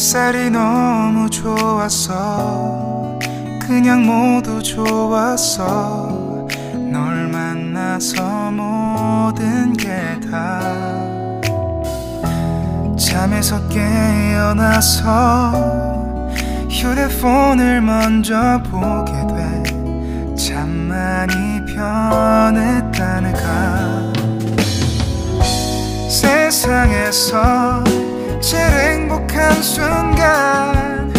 햇살이 너무 좋았어. 그냥 모두 좋았어. 널 만나서 모든 게 다. 잠에서 깨어나서 휴대폰을 먼저 보게 돼. 참 많이 변했다는가. 세상에서 제일 행복한 순간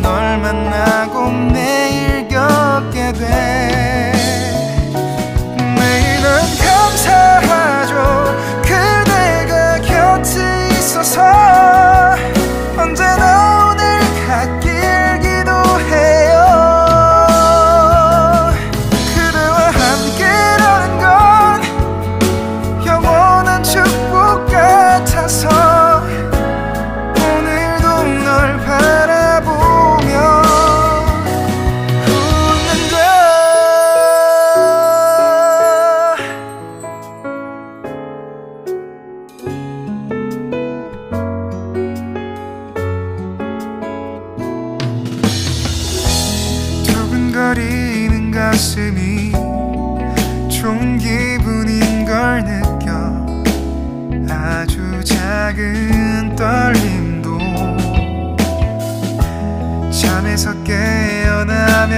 널 만나고 매일 겪게 돼. 매일은 감사하죠. 그대가 곁에 있어서. 언제나 오늘 갓길 기도해요. 그대와 함께라는 건 영원한 축복 같아서. 오늘도 널 바라보며 웃는다. 두근거리는 가슴이 좋은 기분인 걸 느껴. 아주 작은 떨림도. 잠에서 깨어나면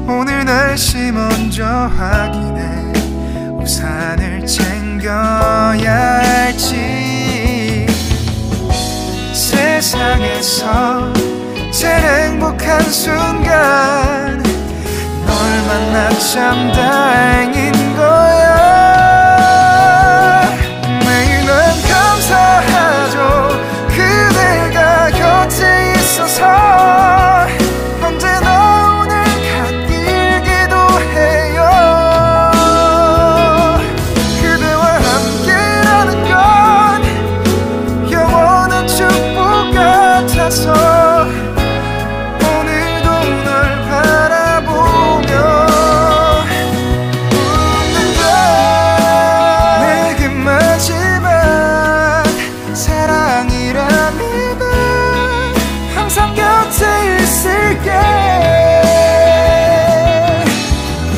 오늘 날씨 먼저 확인해. 우산을 챙겨야 할지. 세상에서 제일 행복한 순간 널 만나 참 다행인 거야. 매일은 감사하죠. 그대가 곁에 있어서. 언제나 오늘 갓길 기도해요. 그대와 함께라는 건 영원한 축복 같아서.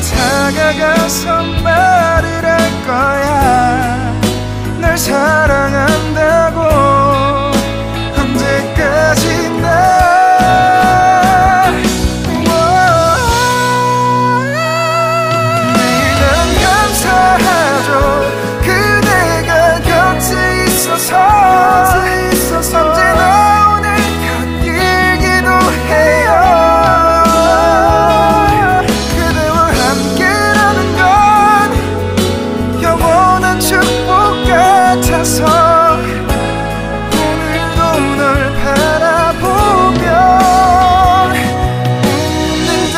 다가가서 말을 할 거야. 널 사랑한다고. 언제까지나. 매일은 감사하죠. 그대가 곁에 있어서. 언제나 오늘 곁길 기도해요. 오늘도 널 바라보며 웃는다.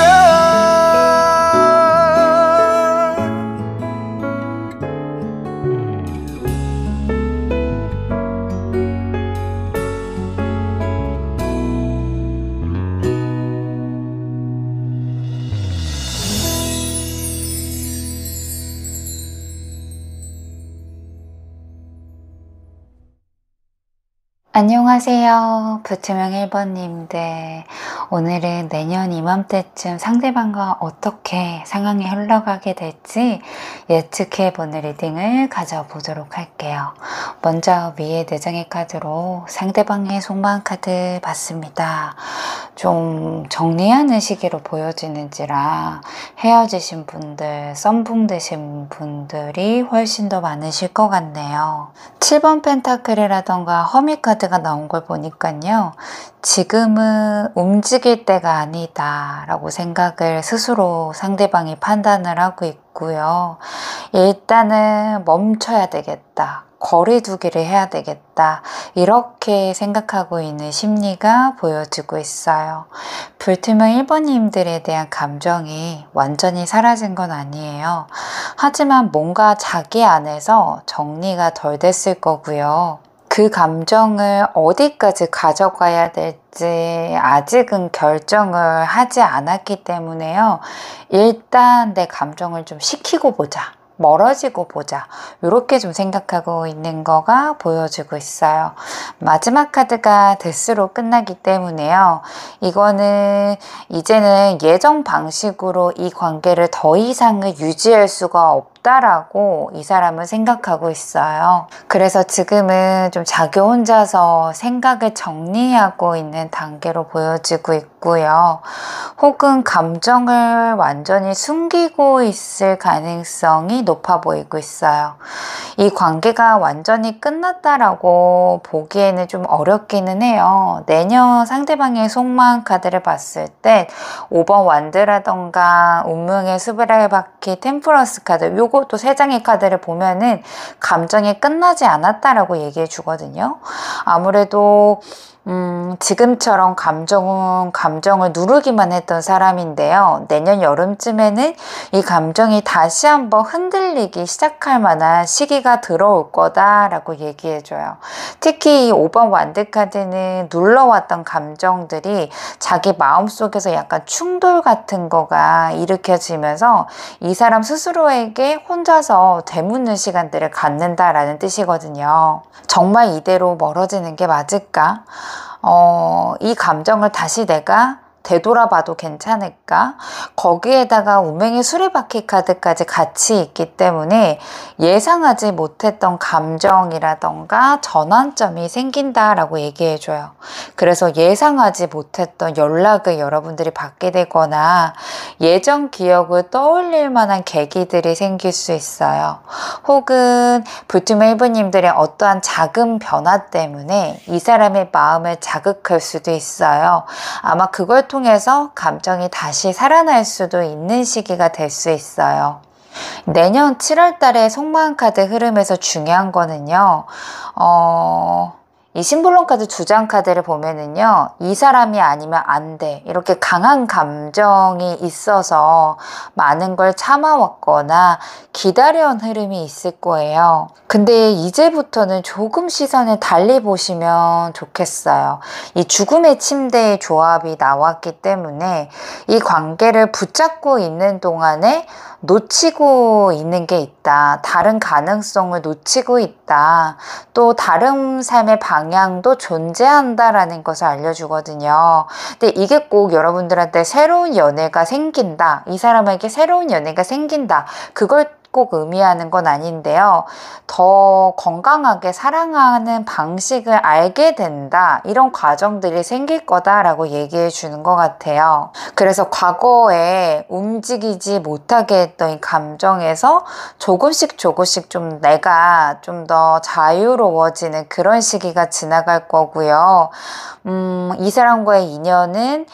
안녕하세요. 부투명 1번님들. 오늘은 내년 이맘때쯤 상대방과 어떻게 상황이 흘러가게 될지 예측해보는 리딩을 가져보도록 할게요. 먼저 위에 4장의 카드로 상대방의 속마음 카드 봤습니다. 좀 정리하는 시기로 보여지는지라 헤어지신 분들, 썸붕 되신 분들이 훨씬 더 많으실 것 같네요. 7번 펜타클이라던가 허미 카드가 나온 걸 보니까요. 지금은 움직일 때가 아니다 라고 생각을 스스로 상대방이 판단을 하고 있고요. 일단은 멈춰야 되겠다. 거리 두기를 해야 되겠다. 이렇게 생각하고 있는 심리가 보여지고 있어요. 불투명 1번님들에 대한 감정이 완전히 사라진 건 아니에요. 하지만 뭔가 자기 안에서 정리가 덜 됐을 거고요. 그 감정을 어디까지 가져가야 될지 아직은 결정을 하지 않았기 때문에요. 일단 내 감정을 좀 식히고 보자. 멀어지고 보자, 이렇게 좀 생각하고 있는 거가 보여지고 있어요. 마지막 카드가 데스로 끝나기 때문에요. 이거는 이제는 예전 방식으로 이 관계를 더 이상은 유지할 수가 없다라고 이 사람은 생각하고 있어요. 그래서 지금은 좀 자기 혼자서 생각을 정리하고 있는 단계로 보여지고 있고요. 혹은 감정을 완전히 숨기고 있을 가능성이 높아 보이고 있어요. 이 관계가 완전히 끝났다라고 보기에는 좀 어렵기는 해요. 내년 상대방의 속마음 카드를 봤을 때 5번 완드라던가 운명의 수비라의 바퀴, 템플러스 카드, 요것도 3장의 카드를 보면은 감정이 끝나지 않았다라고 얘기해 주거든요. 아무래도 지금처럼 감정을 누르기만 했던 사람인데요. 내년 여름쯤에는 이 감정이 다시 한번 흔들리기 시작할 만한 시기가 들어올 거다라고 얘기해줘요. 특히 이 5번 완드카드는 눌러왔던 감정들이 자기 마음속에서 약간 충돌 같은 거가 일으켜지면서 이 사람 스스로에게 혼자서 되묻는 시간들을 갖는다라는 뜻이거든요. 정말 이대로 멀어지는 게 맞을까? 이 감정을 다시 내가 되돌아봐도 괜찮을까? 거기에다가 운명의 수레바퀴 카드까지 같이 있기 때문에 예상하지 못했던 감정이라던가 전환점이 생긴다라고 얘기해줘요. 그래서 예상하지 못했던 연락을 여러분들이 받게 되거나 예전 기억을 떠올릴 만한 계기들이 생길 수 있어요. 혹은 불투명 1번님들의 어떠한 작은 변화 때문에 이 사람의 마음을 자극할 수도 있어요. 아마 그걸 통해서 감정이 다시 살아날 수도 있는 시기가 될 수 있어요. 내년 7월 달에 속마음 카드 흐름에서 중요한 거는요. 이 심볼론 카드 2장 카드를 보면은요, 이 사람이 아니면 안 돼, 이렇게 강한 감정이 있어서 많은 걸 참아왔거나 기다려온 흐름이 있을 거예요. 근데 이제부터는 조금 시선을 달리 보시면 좋겠어요. 이 죽음의 침대의 조합이 나왔기 때문에 이 관계를 붙잡고 있는 동안에 놓치고 있는 게 있다. 다른 가능성을 놓치고 있다. 또 다른 삶의 방향도 존재한다라는 것을 알려주거든요. 근데 이게 꼭 여러분들한테 새로운 연애가 생긴다. 이 사람에게 새로운 연애가 생긴다. 그걸 꼭 의미하는 건 아닌데요. 더 건강하게 사랑하는 방식을 알게 된다. 이런 과정들이 생길 거다라고 얘기해 주는 것 같아요. 그래서 과거에 움직이지 못하게 했던 이 감정에서 조금씩 좀 내가 좀 더 자유로워지는 그런 시기가 지나갈 거고요. 이 사람과의 인연은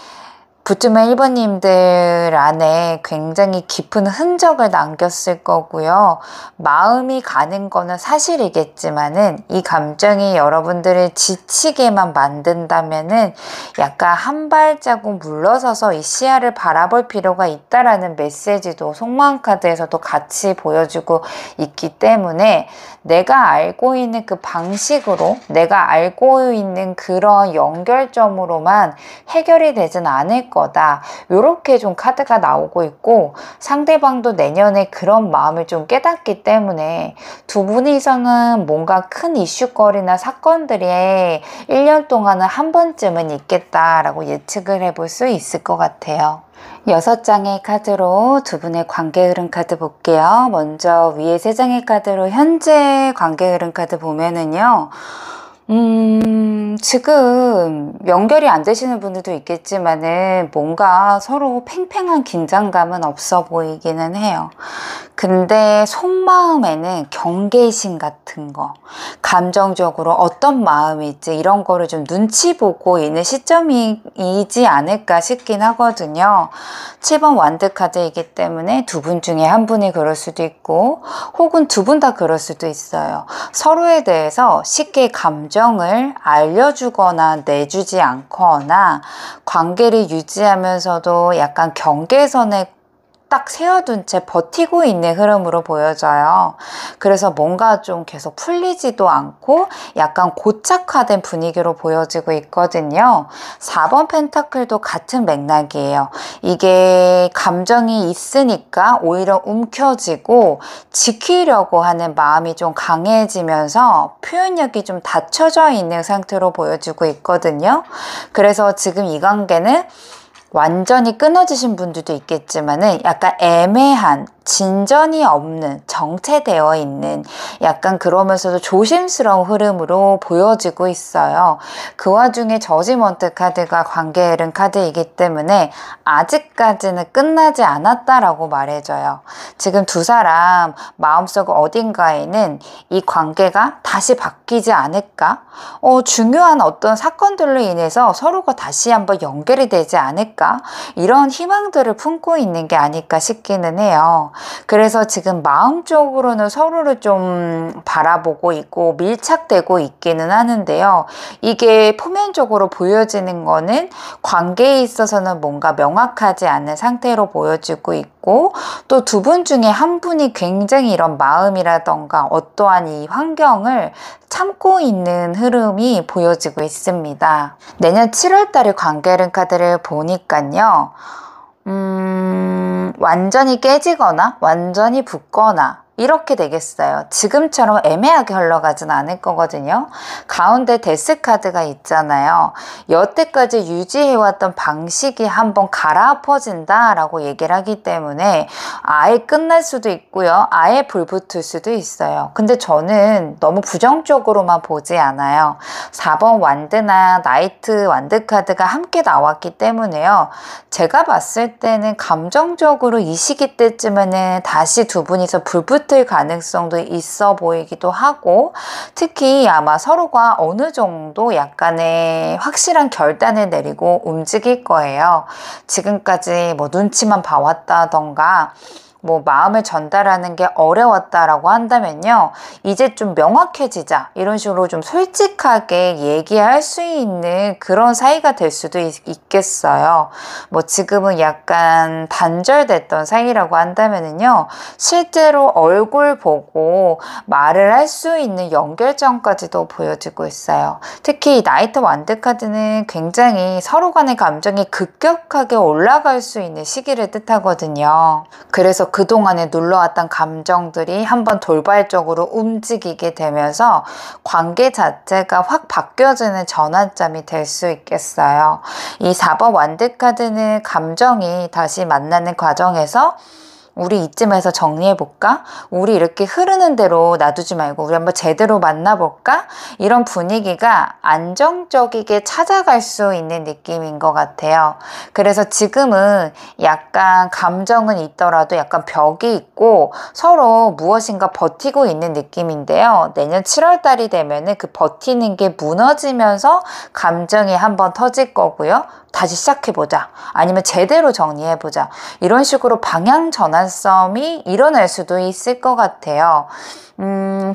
불투명 1번님들 안에 굉장히 깊은 흔적을 남겼을 거고요. 마음이 가는 거는 사실이겠지만은 이 감정이 여러분들을 지치게만 만든다면은 약간 한 발자국 물러서서 이 시야를 바라볼 필요가 있다라는 메시지도 속마음 카드에서도 같이 보여주고 있기 때문에 내가 알고 있는 그 방식으로, 내가 알고 있는 그런 연결점으로만 해결이 되진 않을 거다. 이렇게 좀 카드가 나오고 있고, 상대방도 내년에 그런 마음을 좀 깨닫기 때문에 두 분이서는 뭔가 큰 이슈거리나 사건들이 1년 동안은 한 번쯤은 있겠다라고 예측을 해볼 수 있을 것 같아요. 6장의 카드로 두 분의 관계 흐름 카드 볼게요. 먼저 위에 3장의 카드로 현재 관계 흐름 카드 보면은요. 지금 연결이 안 되시는 분들도 있겠지만은 뭔가 서로 팽팽한 긴장감은 없어 보이기는 해요. 근데 속마음에는 경계심 같은 거, 감정적으로 어떤 마음일지 이런 거를 좀 눈치 보고 있는 시점이지 않을까 싶긴 하거든요. 7번 완드 카드이기 때문에 두 분 중에 한 분이 그럴 수도 있고, 혹은 두 분 다 그럴 수도 있어요. 서로에 대해서 쉽게 감정을 알려주거나 내주지 않거나 관계를 유지하면서도 약간 경계선에 딱 세워둔 채 버티고 있는 흐름으로 보여져요. 그래서 뭔가 좀 계속 풀리지도 않고 약간 고착화된 분위기로 보여지고 있거든요. 4번 펜타클도 같은 맥락이에요. 이게 감정이 있으니까 오히려 움켜쥐고 지키려고 하는 마음이 좀 강해지면서 표현력이 좀 닫혀져 있는 상태로 보여지고 있거든요. 그래서 지금 이 관계는 완전히 끊어지신 분들도 있겠지만은 약간 애매한, 진전이 없는, 정체되어 있는 약간 그러면서도 조심스러운 흐름으로 보여지고 있어요. 그 와중에 저지먼트 카드가 관계에 이른 카드이기 때문에 아직까지는 끝나지 않았다라고 말해줘요. 지금 두 사람 마음속 어딘가에는 이 관계가 다시 바뀌지 않을까? 중요한 어떤 사건들로 인해서 서로가 다시 한번 연결이 되지 않을까? 이런 희망들을 품고 있는 게 아닐까 싶기는 해요. 그래서 지금 마음적으로는 서로를 좀 바라보고 있고 밀착되고 있기는 하는데요. 이게 표면적으로 보여지는 거는 관계에 있어서는 뭔가 명확하지 않은 상태로 보여지고 있고 또 두 분 중에 한 분이 굉장히 이런 마음이라던가 어떠한 이 환경을 참고 있는 흐름이 보여지고 있습니다. 내년 7월 달에 관계른 카드를 보니까요. 완전히 깨지거나 완전히 붙거나 이렇게 되겠어요. 지금처럼 애매하게 흘러가진 않을 거거든요. 가운데 데스 카드가 있잖아요. 여태까지 유지해왔던 방식이 한번 갈아엎어진다 라고 얘기를 하기 때문에 아예 끝날 수도 있고요. 아예 불붙을 수도 있어요. 근데 저는 너무 부정적으로만 보지 않아요. 4번 완드나 나이트 완드 카드가 함께 나왔기 때문에요. 제가 봤을 때는 감정적으로 이 시기 때쯤에는 다시 두 분이서 불붙을 가능성도 있어 보이기도 하고 특히 아마 서로가 어느 정도 약간의 확실한 결단을 내리고 움직일 거예요. 지금까지 뭐 눈치만 봐왔다던가 뭐 마음을 전달하는 게 어려웠다라고 한다면요. 이제 좀 명확해지자. 이런 식으로 좀 솔직하게 얘기할 수 있는 그런 사이가 될 수도 있겠어요. 뭐 지금은 약간 단절됐던 사이라고 한다면은요. 실제로 얼굴 보고 말을 할 수 있는 연결점까지도 보여지고 있어요. 특히 나이트 완드 카드는 굉장히 서로 간의 감정이 급격하게 올라갈 수 있는 시기를 뜻하거든요. 그래서 그동안에 눌러왔던 감정들이 한번 돌발적으로 움직이게 되면서 관계 자체가 확 바뀌어지는 전환점이 될 수 있겠어요. 이 4번 완드 카드는 감정이 다시 만나는 과정에서 우리 이쯤에서 정리해볼까? 우리 이렇게 흐르는 대로 놔두지 말고 우리 한번 제대로 만나볼까? 이런 분위기가 안정적이게 찾아갈 수 있는 느낌인 것 같아요. 그래서 지금은 약간 감정은 있더라도 약간 벽이 있고 서로 무엇인가 버티고 있는 느낌인데요. 내년 7월 달이 되면은 그 버티는 게 무너지면서 감정이 한번 터질 거고요. 다시 시작해보자. 아니면 제대로 정리해보자. 이런 식으로 방향 전환점이 일어날 수도 있을 것 같아요.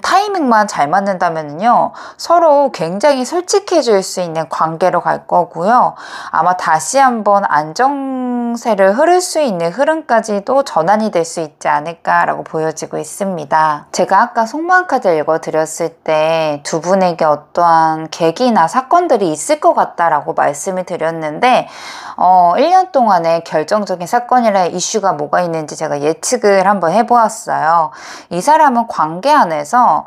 타이밍만 잘 맞는다면요. 서로 굉장히 솔직해질 수 있는 관계로 갈 거고요. 아마 다시 한번 안정세를 흐를 수 있는 흐름까지도 전환이 될 수 있지 않을까라고 보여지고 있습니다. 제가 아까 속마음 카드 읽어드렸을 때 두 분에게 어떠한 계기나 사건들이 있을 것 같다라고 말씀을 드렸는데 1년 동안에 결정적인 사건이나 이슈가 뭐가 있는지 제가 예측을 한번 해보았어요. 이 사람은 관계 안에서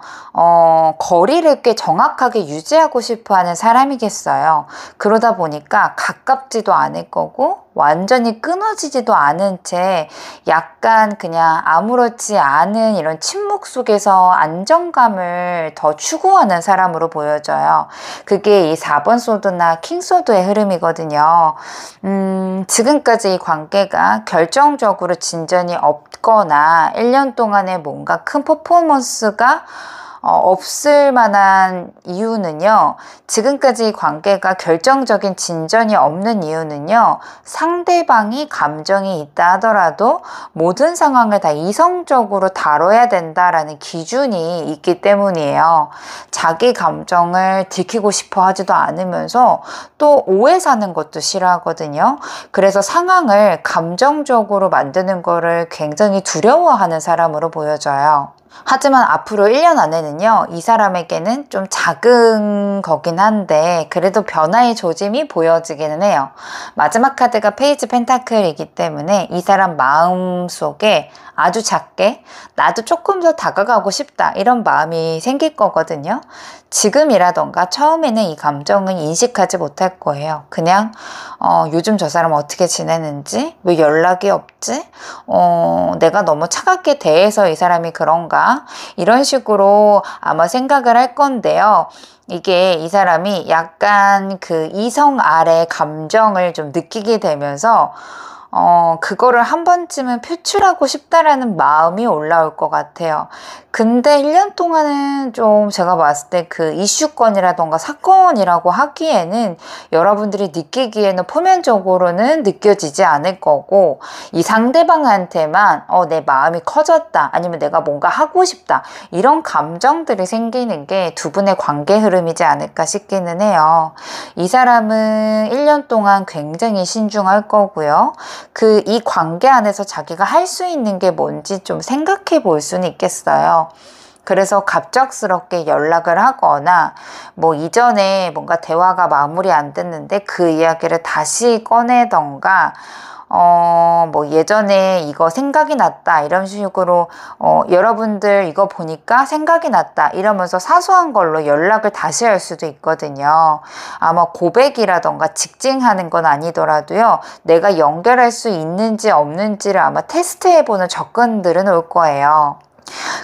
거리를 꽤 정확하게 유지하고 싶어하는 사람이겠어요. 그러다 보니까 가깝지도 않을 거고 완전히 끊어지지도 않은 채 약간 그냥 아무렇지 않은 이런 침묵 속에서 안정감을 더 추구하는 사람으로 보여져요. 그게 이 4번 소드나 킹 소드의 흐름이거든요. 지금까지 이 관계가 결정적으로 진전이 없거나 1년 동안에 뭔가 큰 퍼포먼스가 없을 만한 이유는요. 지금까지 관계가 결정적인 진전이 없는 이유는요. 상대방이 감정이 있다 하더라도 모든 상황을 다 이성적으로 다뤄야 된다라는 기준이 있기 때문이에요. 자기 감정을 들키고 싶어 하지도 않으면서 또 오해 사는 것도 싫어하거든요. 그래서 상황을 감정적으로 만드는 거를 굉장히 두려워하는 사람으로 보여져요. 하지만 앞으로 1년 안에는요, 이 사람에게는 좀 작은 거긴 한데 그래도 변화의 조짐이 보여지기는 해요. 마지막 카드가 페이지 펜타클이기 때문에 이 사람 마음속에 아주 작게 나도 조금 더 다가가고 싶다 이런 마음이 생길 거거든요. 지금이라던가 처음에는 이 감정은 인식하지 못할 거예요. 그냥 요즘 저 사람 어떻게 지내는지, 왜 연락이 없지, 내가 너무 차갑게 대해서 이 사람이 그런가, 이런 식으로 아마 생각을 할 건데요. 이게 이 사람이 약간 그 이성 아래 감정을 좀 느끼게 되면서 그거를 한 번쯤은 표출하고 싶다라는 마음이 올라올 것 같아요. 근데 1년 동안은 좀 제가 봤을 때 그 이슈권이라던가 사건이라고 하기에는 여러분들이 느끼기에는 표면적으로는 느껴지지 않을 거고, 이 상대방한테만 내 마음이 커졌다, 아니면 내가 뭔가 하고 싶다, 이런 감정들이 생기는 게 두 분의 관계 흐름이지 않을까 싶기는 해요. 이 사람은 1년 동안 굉장히 신중할 거고요. 이 관계 안에서 자기가 할 수 있는 게 뭔지 좀 생각해 볼 수는 있겠어요. 그래서 갑작스럽게 연락을 하거나 뭐 이전에 뭔가 대화가 마무리 안 됐는데 그 이야기를 다시 꺼내던가 뭐 예전에 이거 생각이 났다 이런 식으로 여러분들 이거 보니까 생각이 났다 이러면서 사소한 걸로 연락을 다시 할 수도 있거든요. 아마 고백이라던가 직진하는 건 아니더라도요, 내가 연결할 수 있는지 없는지를 아마 테스트해보는 접근들은 올 거예요.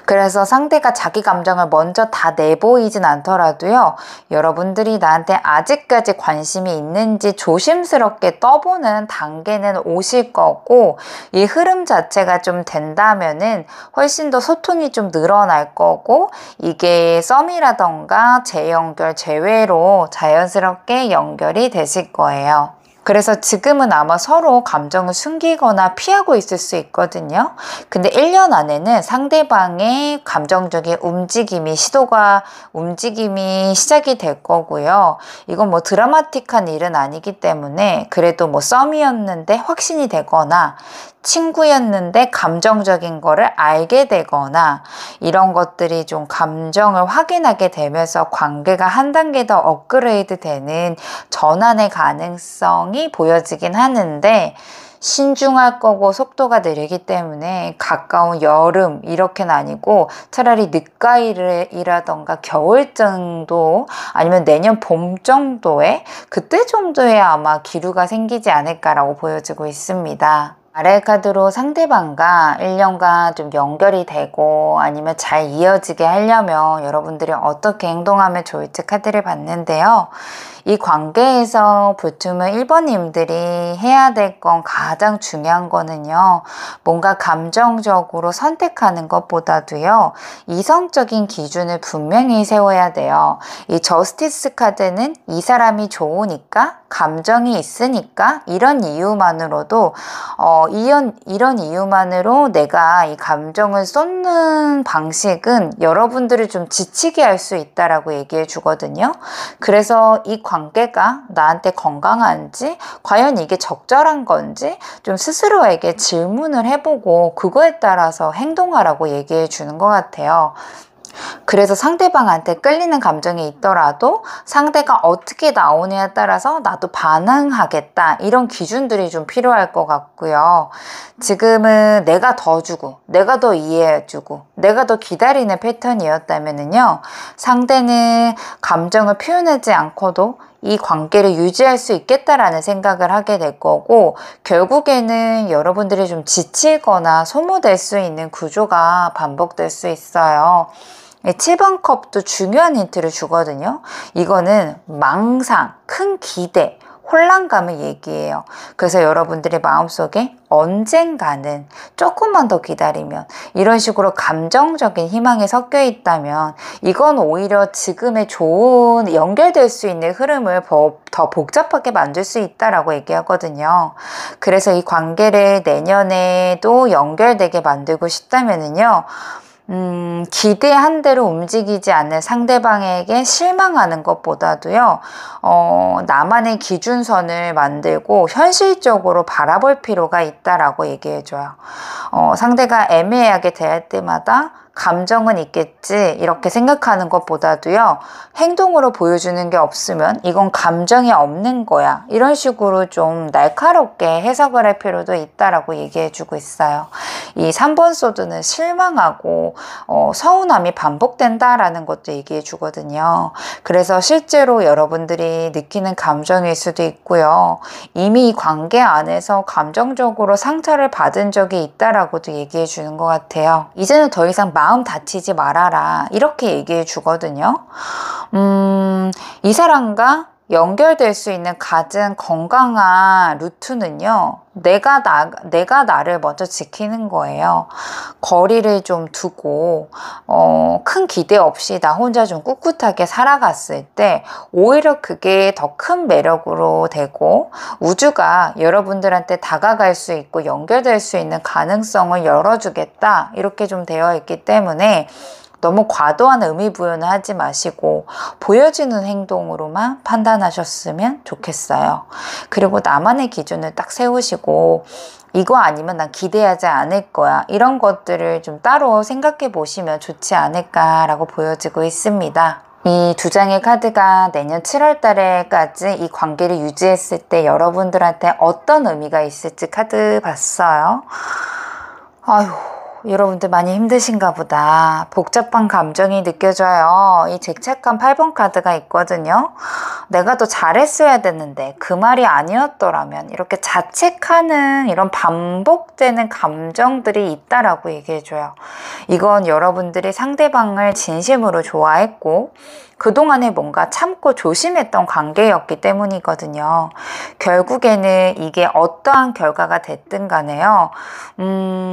그래서 상대가 자기 감정을 먼저 다 내보이진 않더라도요, 여러분들이 나한테 아직까지 관심이 있는지 조심스럽게 떠보는 단계는 오실 거고, 이 흐름 자체가 좀 된다면은 훨씬 더 소통이 좀 늘어날 거고, 이게 썸이라던가 재연결, 재회로 자연스럽게 연결이 되실 거예요. 그래서 지금은 아마 서로 감정을 숨기거나 피하고 있을 수 있거든요. 근데 1년 안에는 상대방의 감정적인 움직임이 시작이 될 거고요. 이건 뭐 드라마틱한 일은 아니기 때문에 그래도 뭐 썸이었는데 확신이 되거나 친구였는데 감정적인 거를 알게 되거나 이런 것들이 좀 감정을 확인하게 되면서 관계가 한 단계 더 업그레이드 되는 전환의 가능성이 보여지긴 하는데, 신중할 거고 속도가 느리기 때문에 가까운 여름 이렇게는 아니고 차라리 늦가을이라던가 겨울 정도, 아니면 내년 봄 정도에, 그때 정도에 아마 기류가 생기지 않을까라고 보여지고 있습니다. 아래 카드로 상대방과 1년간 좀 연결이 되고 아니면 잘 이어지게 하려면 여러분들이 어떻게 행동하면 좋을지 카드를 봤는데요. 이 관계에서 보통은 1번님들이 해야 될 건, 가장 중요한 거는요, 뭔가 감정적으로 선택하는 것보다도요, 이성적인 기준을 분명히 세워야 돼요. 이 저스티스 카드는 이 사람이 좋으니까, 감정이 있으니까, 이런 이유만으로도 이런 이유만으로 내가 이 감정을 쏟는 방식은 여러분들을 좀 지치게 할 수 있다라고 얘기해 주거든요. 그래서 이 관계가 나한테 건강한지, 과연 이게 적절한 건지 좀 스스로에게 질문을 해보고 그거에 따라서 행동하라고 얘기해 주는 것 같아요. 그래서 상대방한테 끌리는 감정이 있더라도 상대가 어떻게 나오냐에 따라서 나도 반응하겠다, 이런 기준들이 좀 필요할 것 같고요. 지금은 내가 더 주고 내가 더 이해해주고 내가 더 기다리는 패턴이었다면요, 상대는 감정을 표현하지 않고도 이 관계를 유지할 수 있겠다라는 생각을 하게 될 거고, 결국에는 여러분들이 좀 지치거나 소모될 수 있는 구조가 반복될 수 있어요. 7번 컵도 중요한 힌트를 주거든요. 이거는 망상, 큰 기대, 혼란감을 얘기해요. 그래서 여러분들의 마음속에 언젠가는 조금만 더 기다리면 이런 식으로 감정적인 희망이 섞여 있다면 이건 오히려 지금의 좋은 연결될 수 있는 흐름을 더 복잡하게 만들 수 있다라고 얘기하거든요. 그래서 이 관계를 내년에도 연결되게 만들고 싶다면은요. 기대한 대로 움직이지 않는 상대방에게 실망하는 것보다도요, 나만의 기준선을 만들고 현실적으로 바라볼 필요가 있다라고 얘기해줘요. 상대가 애매하게 대할 때마다 감정은 있겠지 이렇게 생각하는 것보다도요, 행동으로 보여주는 게 없으면 이건 감정이 없는 거야 이런 식으로 좀 날카롭게 해석을 할 필요도 있다라고 얘기해주고 있어요. 이 3번 소드는 실망하고 서운함이 반복된다라는 것도 얘기해 주거든요. 그래서 실제로 여러분들이 느끼는 감정일 수도 있고요, 이미 이 관계 안에서 감정적으로 상처를 받은 적이 있다라고도 얘기해 주는 것 같아요. 이제는 더 이상 마음 다치지 말아라 이렇게 얘기해 주거든요. 이 사람과 연결될 수 있는 가장 건강한 루트는요, 내가 나를 먼저 지키는 거예요. 거리를 좀 두고 큰 기대 없이 나 혼자 좀 꿋꿋하게 살아갔을 때 오히려 그게 더 큰 매력으로 되고 우주가 여러분들한테 다가갈 수 있고 연결될 수 있는 가능성을 열어주겠다 이렇게 좀 되어 있기 때문에 너무 과도한 의미 부여는 하지 마시고 보여지는 행동으로만 판단하셨으면 좋겠어요. 그리고 나만의 기준을 딱 세우시고 이거 아니면 난 기대하지 않을 거야 이런 것들을 좀 따로 생각해 보시면 좋지 않을까라고 보여지고 있습니다. 이 두 장의 카드가 내년 7월 달에까지 이 관계를 유지했을 때 여러분들한테 어떤 의미가 있을지 카드 봤어요. 아휴, 여러분들 많이 힘드신가 보다. 복잡한 감정이 느껴져요. 이 죄책감 8번 카드가 있거든요. 내가 더 잘했어야 됐는데 그 말이 아니었더라면 이렇게 자책하는 이런 반복되는 감정들이 있다라고 얘기해줘요. 이건 여러분들이 상대방을 진심으로 좋아했고 그동안에 뭔가 참고 조심했던 관계였기 때문이거든요. 결국에는 이게 어떠한 결과가 됐든 간에요.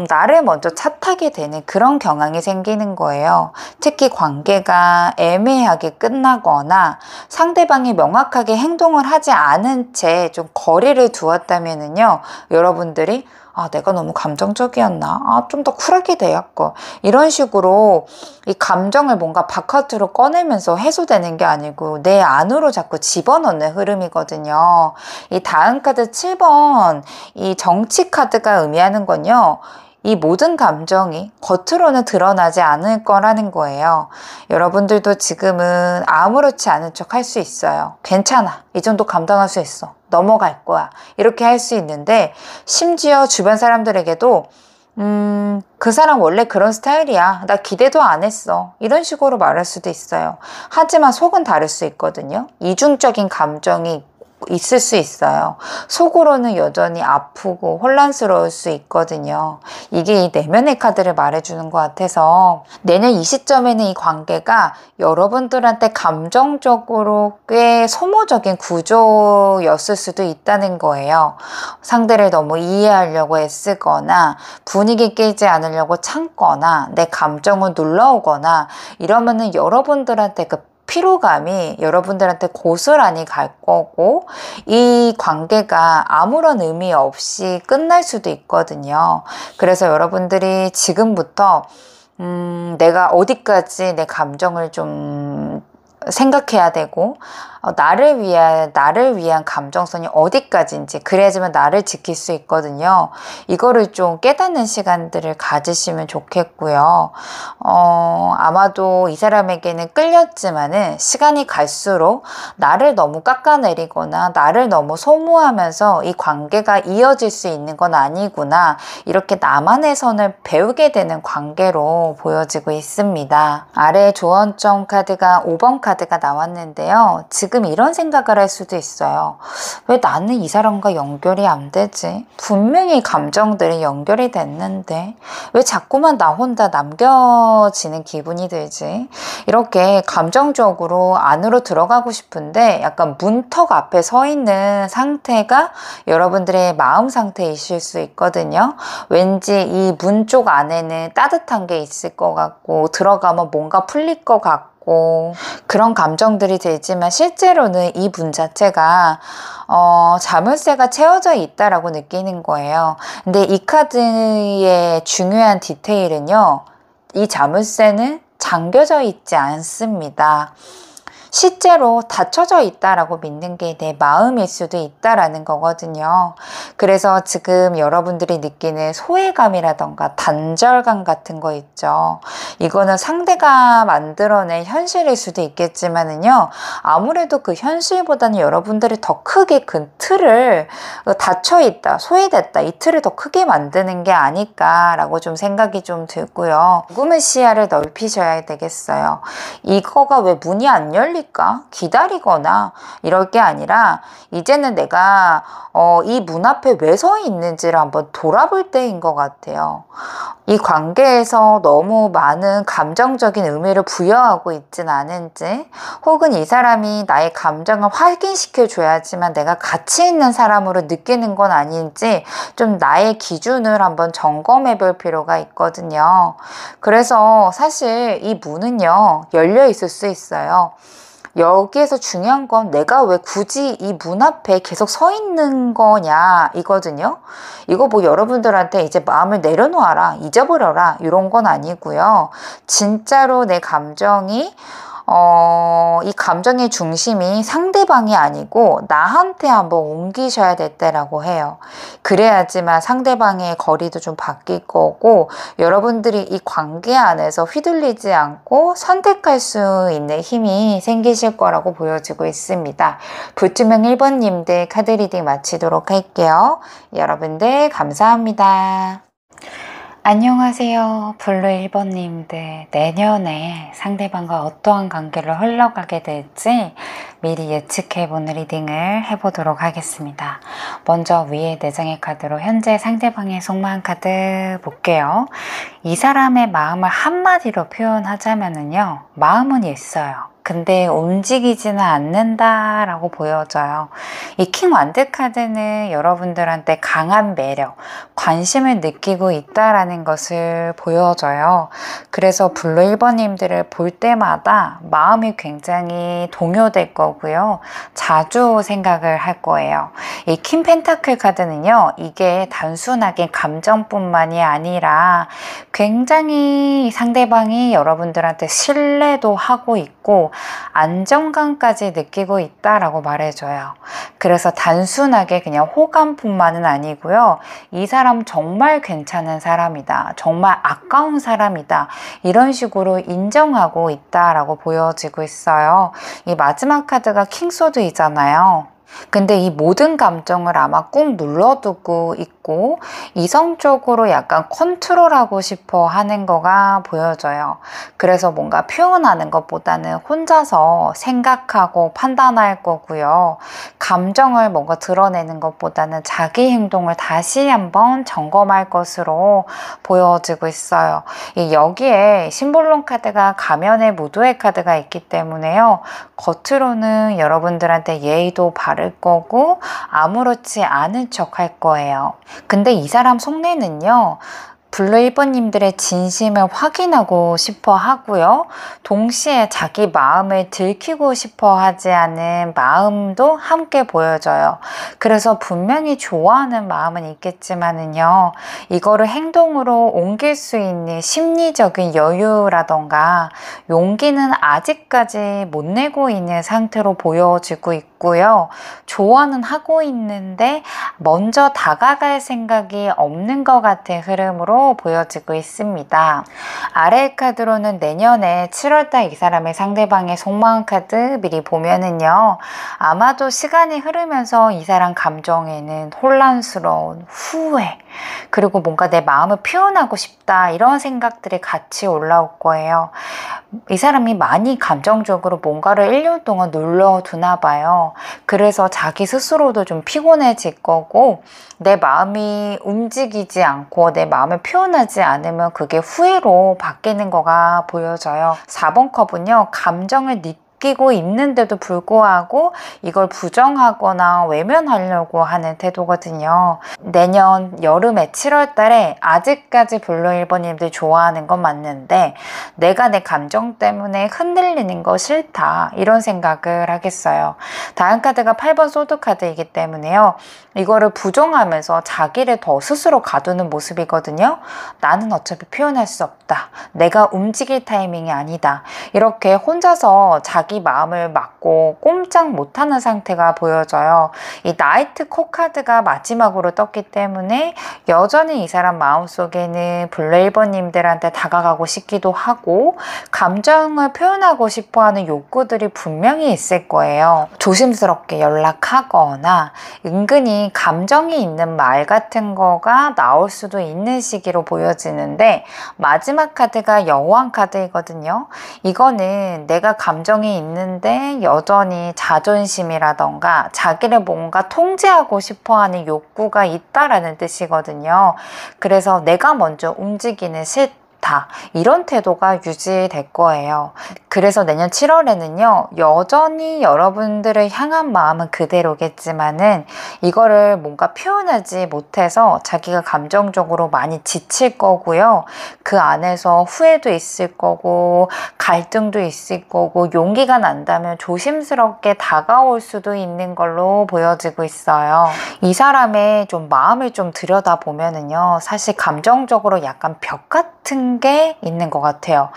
나를 먼저 탓하게 되는 그런 경향이 생기는 거예요. 특히 관계가 애매하게 끝나거나 상대방이 명확하게 행동을 하지 않은 채 좀 거리를 두었다면은요, 여러분들이 내가 너무 감정적이었나? 좀 더 쿨하게 대할걸. 이런 식으로 이 감정을 뭔가 바깥으로 꺼내면서 해소되는 게 아니고 내 안으로 자꾸 집어넣는 흐름이거든요. 이 다음 카드 7번, 이 정치 카드가 의미하는 건요, 이 모든 감정이 겉으로는 드러나지 않을 거라는 거예요. 여러분들도 지금은 아무렇지 않은 척 할 수 있어요. 괜찮아. 이 정도 감당할 수 있어. 넘어갈 거야. 이렇게 할 수 있는데 심지어 주변 사람들에게도 그 사람 원래 그런 스타일이야. 나 기대도 안 했어. 이런 식으로 말할 수도 있어요. 하지만 속은 다를 수 있거든요. 이중적인 감정이 있을 수 있어요. 속으로는 여전히 아프고 혼란스러울 수 있거든요. 이게 이 내면의 카드를 말해주는 것 같아서 내년 이 시점에는 이 관계가 여러분들한테 감정적으로 꽤 소모적인 구조였을 수도 있다는 거예요. 상대를 너무 이해하려고 애쓰거나 분위기 깨지 않으려고 참거나 내 감정을 눌러오거나 이러면은 여러분들한테 그 피로감이 여러분들한테 고스란히 갈 거고 이 관계가 아무런 의미 없이 끝날 수도 있거든요. 그래서 여러분들이 지금부터 내가 어디까지 내 감정을 좀 생각해야 되고 나를 위한 감정선이 어디까지인지 그래야지만 나를 지킬 수 있거든요. 이거를 좀 깨닫는 시간들을 가지시면 좋겠고요. 아마도 이 사람에게는 끌렸지만은 시간이 갈수록 나를 너무 깎아내리거나 나를 너무 소모하면서 이 관계가 이어질 수 있는 건 아니구나 이렇게 나만의 선을 배우게 되는 관계로 보여지고 있습니다. 아래 조언점 카드가 5번 카드가 나왔는데요. 지금 이런 생각을 할 수도 있어요. 왜 나는 이 사람과 연결이 안 되지? 분명히 감정들이 연결이 됐는데 왜 자꾸만 나 혼자 남겨지는 기분이 들지? 이렇게 감정적으로 안으로 들어가고 싶은데 약간 문턱 앞에 서 있는 상태가 여러분들의 마음 상태이실 수 있거든요. 왠지 이 문 쪽 안에는 따뜻한 게 있을 것 같고 들어가면 뭔가 풀릴 것 같고 그런 감정들이 들지만 실제로는 이 문 자체가 자물쇠가 채워져 있다라고 느끼는 거예요. 근데 이 카드의 중요한 디테일은요. 이 자물쇠는 잠겨져 있지 않습니다. 실제로 닫혀져 있다라고 믿는 게 내 마음일 수도 있다라는 거거든요. 그래서 지금 여러분들이 느끼는 소외감이라던가 단절감 같은 거 있죠. 이거는 상대가 만들어낸 현실일 수도 있겠지만은요. 아무래도 그 현실보다는 여러분들이 더 크게 그 틀을 닫혀 있다, 소외됐다 이 틀을 더 크게 만드는 게 아닐까라고 좀 생각이 좀 들고요. 궁금의 시야를 넓히셔야 되겠어요. 이거가 왜 문이 안 열리 기다리거나 이럴 게 아니라 이제는 내가 이 문 앞에 왜 서 있는지를 한번 돌아볼 때인 것 같아요. 이 관계에서 너무 많은 감정적인 의미를 부여하고 있진 않은지 혹은 이 사람이 나의 감정을 확인시켜 줘야지만 내가 가치 있는 사람으로 느끼는 건 아닌지 좀 나의 기준을 한번 점검해 볼 필요가 있거든요. 그래서 사실 이 문은요 열려 있을 수 있어요. 여기에서 중요한 건 내가 왜 굳이 이 문 앞에 계속 서 있는 거냐 이거든요. 이거 뭐 여러분들한테 이제 마음을 내려놓아라, 잊어버려라 이런 건 아니고요. 진짜로 내 감정이 이 감정의 중심이 상대방이 아니고 나한테 한번 옮기셔야 될 때라고 해요. 그래야지만 상대방의 거리도 좀 바뀔 거고 여러분들이 이 관계 안에서 휘둘리지 않고 선택할 수 있는 힘이 생기실 거라고 보여지고 있습니다. 불투명 1번님들 카드 리딩 마치도록 할게요. 여러분들 감사합니다. 안녕하세요. 블루 1번님들. 내년에 상대방과 어떠한 관계로 흘러가게 될지 미리 예측해보는 리딩을 해보도록 하겠습니다. 먼저 위에 4장의 카드로 현재 상대방의 속마음 카드 볼게요. 이 사람의 마음을 한마디로 표현하자면요. 마음은 있어요. 근데 움직이지는 않는다라고 보여져요. 이 킹 완드 카드는 여러분들한테 강한 매력, 관심을 느끼고 있다라는 것을 보여줘요. 그래서 블루 1번님들을 볼 때마다 마음이 굉장히 동요될 거고요. 자주 생각을 할 거예요. 이 킹 펜타클 카드는요. 이게 단순하게 감정뿐만이 아니라 굉장히 상대방이 여러분들한테 신뢰도 하고 있고 안정감까지 느끼고 있다라고 말해줘요. 그래서 단순하게 그냥 호감뿐만은 아니고요. 이 사람 정말 괜찮은 사람이다. 정말 아까운 사람이다. 이런 식으로 인정하고 있다라고 보여지고 있어요. 이 마지막 카드가 킹소드이잖아요. 근데 이 모든 감정을 아마 꾹 눌러두고 있고 이성적으로 약간 컨트롤하고 싶어 하는 거가 보여져요. 그래서 뭔가 표현하는 것보다는 혼자서 생각하고 판단할 거고요. 감정을 뭔가 드러내는 것보다는 자기 행동을 다시 한번 점검할 것으로 보여지고 있어요. 여기에 심볼론 카드가 가면의 무도의 카드가 있기 때문에요. 겉으로는 여러분들한테 예의도 바를 거고 아무렇지 않은 척 할 거예요. 근데 이 사람 속내는요. 블루 1번님들의 진심을 확인하고 싶어 하고요. 동시에 자기 마음을 들키고 싶어 하지 않은 마음도 함께 보여져요. 그래서 분명히 좋아하는 마음은 있겠지만은요. 이거를 행동으로 옮길 수 있는 심리적인 여유라던가 용기는 아직까지 못 내고 있는 상태로 보여지고 있고요. 좋아는 하고 있는데 먼저 다가갈 생각이 없는 것 같은 흐름으로 상태로 보여지고 있습니다. 아래의 카드로는 내년에 7월달 이 사람의 상대방의 속마음 카드 미리 보면은요, 아마도 시간이 흐르면서 이 사람 감정에는 혼란스러운 후회, 그리고 뭔가 내 마음을 표현하고 싶다, 이런 생각들이 같이 올라올 거예요. 이 사람이 많이 감정적으로 뭔가를 1년 동안 눌러두나 봐요. 그래서 자기 스스로도 좀 피곤해질 거고, 내 마음이 움직이지 않고 내 마음을 표현하지 않으면 그게 후회로 바뀌는 거가 보여져요. 4번 컵은요, 감정을 느끼고 있는데도 불구하고 이걸 부정하거나 외면하려고 하는 태도거든요. 내년 여름에 7월 달에 아직까지 블루 1번님들 좋아하는 건 맞는데 내가 내 감정 때문에 흔들리는 거 싫다, 이런 생각을 하겠어요. 다음 카드가 8번 소드 카드이기 때문에요, 이거를 부정하면서 자기를 더 스스로 가두는 모습이거든요. 나는 어차피 표현할 수 없다, 내가 움직일 타이밍이 아니다, 이렇게 혼자서 자기 마음을 막고 꼼짝 못하는 상태가 보여져요. 이 나이트 코 카드가 마지막으로 떴기 때문에 여전히 이 사람 마음속에는 블루 1번님들한테 다가가고 싶기도 하고 감정을 표현하고 싶어하는 욕구들이 분명히 있을 거예요. 조심스럽게 연락하거나 은근히 감정이 있는 말 같은 거가 나올 수도 있는 시기로 보여지는데, 마지막 카드가 여왕 카드이거든요. 이거는 내가 감정이 있는데 여전히 자존심이라던가 자기를 뭔가 통제하고 싶어하는 욕구가 있다라는 뜻이거든요. 그래서 내가 먼저 움직이는 이런 태도가 유지될 거예요. 그래서 내년 7월에는요, 여전히 여러분들을 향한 마음은 그대로겠지만은 이거를 뭔가 표현하지 못해서 자기가 감정적으로 많이 지칠 거고요. 그 안에서 후회도 있을 거고 갈등도 있을 거고, 용기가 난다면 조심스럽게 다가올 수도 있는 걸로 보여지고 있어요. 이 사람의 좀 마음을 좀 들여다보면은요, 사실 감정적으로 약간 벽 같은 게 있는 것 같아요.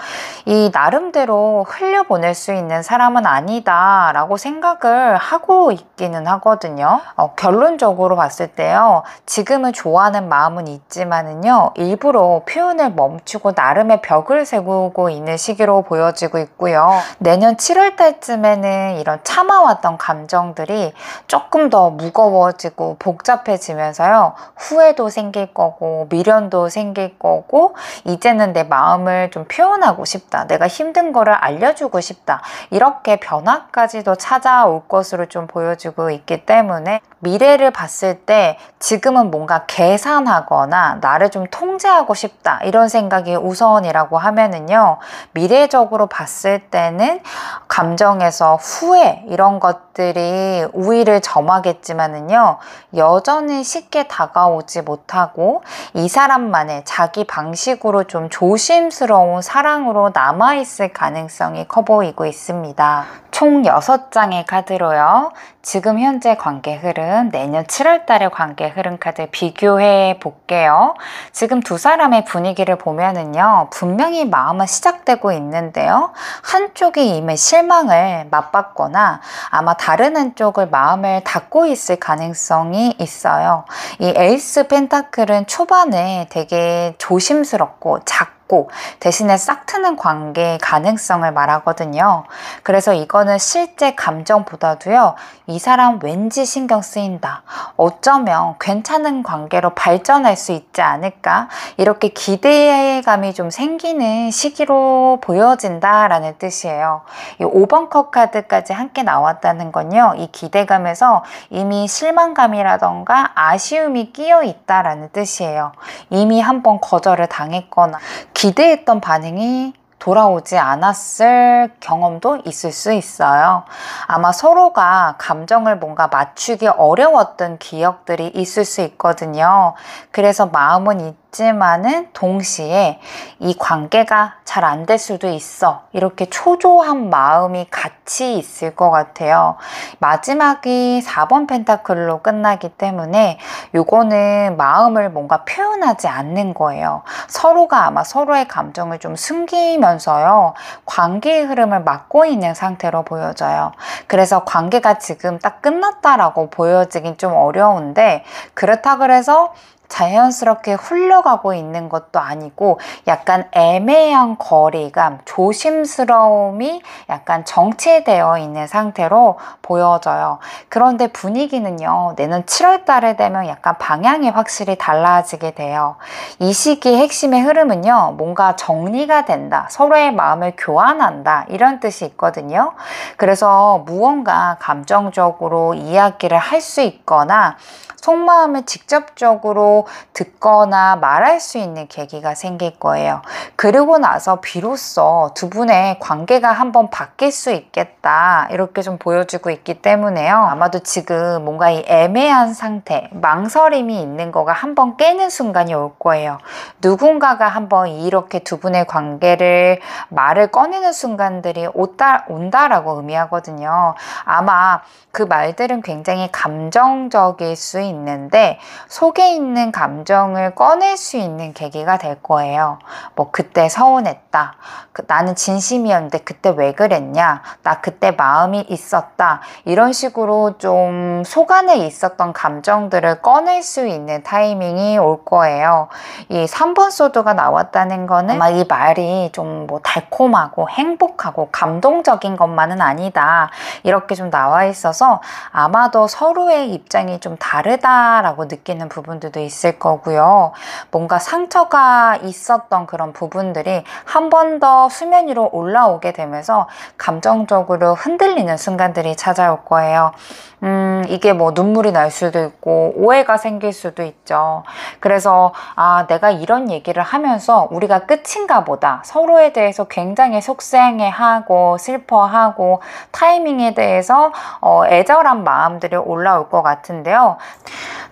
이 나름대로 흘려보낼 수 있는 사람은 아니다 라고 생각을 하고 있기는 하거든요. 결론적으로 봤을 때요, 지금은 좋아하는 마음은 있지만은요, 일부러 표현을 멈추고 나름의 벽을 세우고 있는 시기로 보여지고 있고요. 내년 7월 달쯤에는 이런 참아왔던 감정들이 조금 더 무거워지고 복잡해지면서요, 후회도 생길 거고 미련도 생길 거고, 이제는 내 마음을 좀 표현하고 싶다, 내가 힘든 거를 알려주고 싶다, 이렇게 변화까지도 찾아올 것으로 좀 보여지고 있기 때문에 미래를 봤을 때 지금은 뭔가 계산하거나 나를 좀 통제하고 싶다, 이런 생각이 우선이라고 하면은요, 미래적으로 봤을 때는 감정에서 후회, 이런 것들이 우위를 점하겠지만은요, 여전히 쉽게 다가오지 못하고 이 사람만의 자기 방식으로 좀 조심스러운 사랑으로 남아있을 가능성이 커 보이고 있습니다. 총 6장의 카드로요, 지금 현재 관계 흐름, 내년 7월 달의 관계 흐름 카드 비교해 볼게요. 지금 두 사람의 분위기를 보면은요, 분명히 마음은 시작되고 있는데요, 한쪽이 이미 실망을 맛봤거나 아마 다른 한쪽을 마음을 닫고 있을 가능성이 있어요. 이 에이스 펜타클은 초반에 되게 조심스럽고 작고 대신에 싹 트는 관계의 가능성을 말하거든요. 그래서 이거는 실제 감정보다도요, 이 사람 왠지 신경 쓰인다, 어쩌면 괜찮은 관계로 발전할 수 있지 않을까, 이렇게 기대감이 좀 생기는 시기로 보여진다라는 뜻이에요. 이 5번 컵 카드까지 함께 나왔다는 건요, 이 기대감에서 이미 실망감이라던가 아쉬움이 끼어 있다라는 뜻이에요. 이미 한번 거절을 당했거나 기대했던 반응이 돌아오지 않았을 경험도 있을 수 있어요. 아마 서로가 감정을 뭔가 맞추기 어려웠던 기억들이 있을 수 있거든요. 그래서 마음은 있지만은 동시에 이 관계가 잘 안 될 수도 있어, 이렇게 초조한 마음이 같이 있을 것 같아요. 마지막이 4번 펜타클로 끝나기 때문에 요거는 마음을 뭔가 표현하지 않는 거예요. 서로가 아마 서로의 감정을 좀 숨기면서요, 관계의 흐름을 막고 있는 상태로 보여져요. 그래서 관계가 지금 딱 끝났다라고 보여지긴 좀 어려운데, 그렇다 그래서 자연스럽게 흘러가고 있는 것도 아니고 약간 애매한 거리감, 조심스러움이 약간 정체되어 있는 상태로 보여져요. 그런데 분위기는요, 내년 7월 달에 되면 약간 방향이 확실히 달라지게 돼요. 이 시기의 핵심의 흐름은요, 뭔가 정리가 된다, 서로의 마음을 교환한다, 이런 뜻이 있거든요. 그래서 무언가 감정적으로 이야기를 할 수 있거나 속마음을 직접적으로 듣거나 말할 수 있는 계기가 생길 거예요. 그리고 나서 비로소 두 분의 관계가 한번 바뀔 수 있겠다, 이렇게 좀 보여주고 있기 때문에요. 아마도 지금 뭔가 이 애매한 상태, 망설임이 있는 거가 한번 깨는 순간이 올 거예요. 누군가가 한번 이렇게 두 분의 관계를 말을 꺼내는 순간들이 온다라고 의미하거든요. 아마 그 말들은 굉장히 감정적일 수 있는데 속에 있는 감정을 꺼낼 수 있는 계기가 될 거예요. 뭐 그때 서운했다, 나는 진심이었는데 그때 왜 그랬냐, 나 그때 마음이 있었다, 이런 식으로 좀 속 안에 있었던 감정들을 꺼낼 수 있는 타이밍이 올 거예요. 이 3번 소드가 나왔다는 거는 아마 이 말이 좀 뭐 달콤하고 행복하고 감동적인 것만은 아니다, 이렇게 좀 나와 있어서 아마도 서로의 입장이 좀 다르다라고 느끼는 부분들도 있을 거고요. 뭔가 상처가 있었던 그런 부분들이 한 번 더 수면 위로 올라오게 되면서 감정적으로 흔들리는 순간들이 찾아올 거예요. 이게 뭐 눈물이 날 수도 있고 오해가 생길 수도 있죠. 그래서 내가 이런 얘기를 하면서 우리가 끝인가 보다, 서로에 대해서 굉장히 속상해하고 슬퍼하고 타이밍에 대해서 애절한 마음들이 올라올 것 같은데요.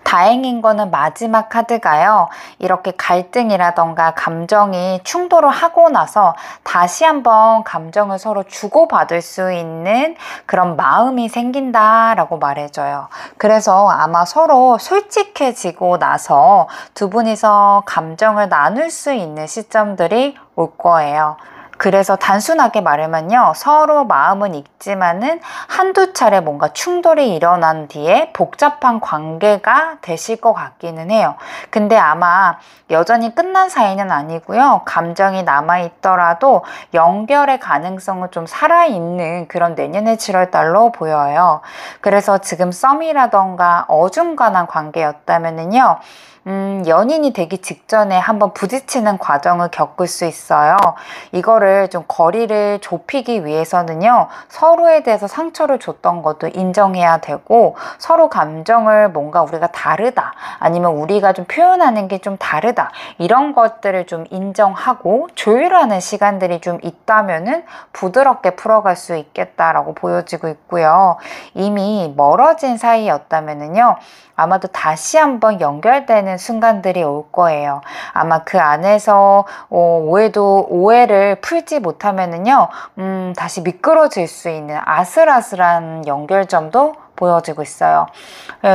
다행인 거는 마지막 카드가요, 이렇게 갈등이라던가 감정이 충돌을 하고 나서 다시 한번 감정을 서로 주고받을 수 있는 그런 마음이 생긴다라고 말해줘요. 그래서 아마 서로 솔직해지고 나서 두 분이서 감정을 나눌 수 있는 시점들이 올 거예요. 그래서 단순하게 말하면요, 서로 마음은 있지만은 한두 차례 뭔가 충돌이 일어난 뒤에 복잡한 관계가 되실 것 같기는 해요. 근데 아마 여전히 끝난 사이는 아니고요, 감정이 남아있더라도 연결의 가능성은 좀 살아있는 그런 내년의 7월 달로 보여요. 그래서 지금 썸이라던가 어중간한 관계였다면은요, 연인이 되기 직전에 한번 부딪히는 과정을 겪을 수 있어요. 이거를 좀 거리를 좁히기 위해서는요, 서로에 대해서 상처를 줬던 것도 인정해야 되고, 서로 감정을 뭔가 우리가 다르다, 아니면 우리가 좀 표현하는 게 좀 다르다, 이런 것들을 좀 인정하고 조율하는 시간들이 좀 있다면은 부드럽게 풀어갈 수 있겠다라고 보여지고 있고요. 이미 멀어진 사이였다면은요, 아마도 다시 한번 연결되는 순간들이 올 거예요. 아마 그 안에서 오해를 풀지 못하면은요, 다시 미끄러질 수 있는 아슬아슬한 연결점도 보여지고 있어요.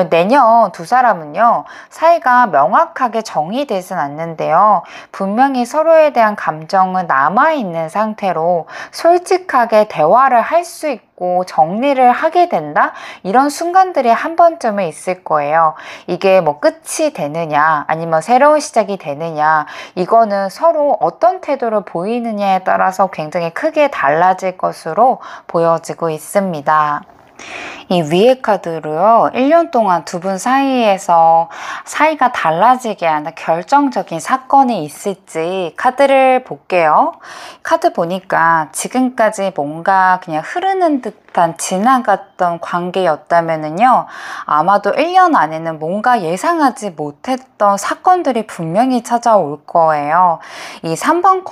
내년 두 사람은요, 사이가 명확하게 정의되진 않는데요, 분명히 서로에 대한 감정은 남아있는 상태로 솔직하게 대화를 할 수 있고 정리를 하게 된다, 이런 순간들이 한 번쯤은 있을 거예요. 이게 뭐 끝이 되느냐 아니면 새로운 시작이 되느냐, 이거는 서로 어떤 태도를 보이느냐에 따라서 굉장히 크게 달라질 것으로 보여지고 있습니다. 이 위에 카드로요, 1년 동안 두 분 사이에서 사이가 달라지게 하는 결정적인 사건이 있을지 카드를 볼게요. 카드 보니까 지금까지 뭔가 그냥 흐르는 듯한 지나갔던 관계였다면은요, 아마도 1년 안에는 뭔가 예상하지 못했던 사건들이 분명히 찾아올 거예요. 이 3번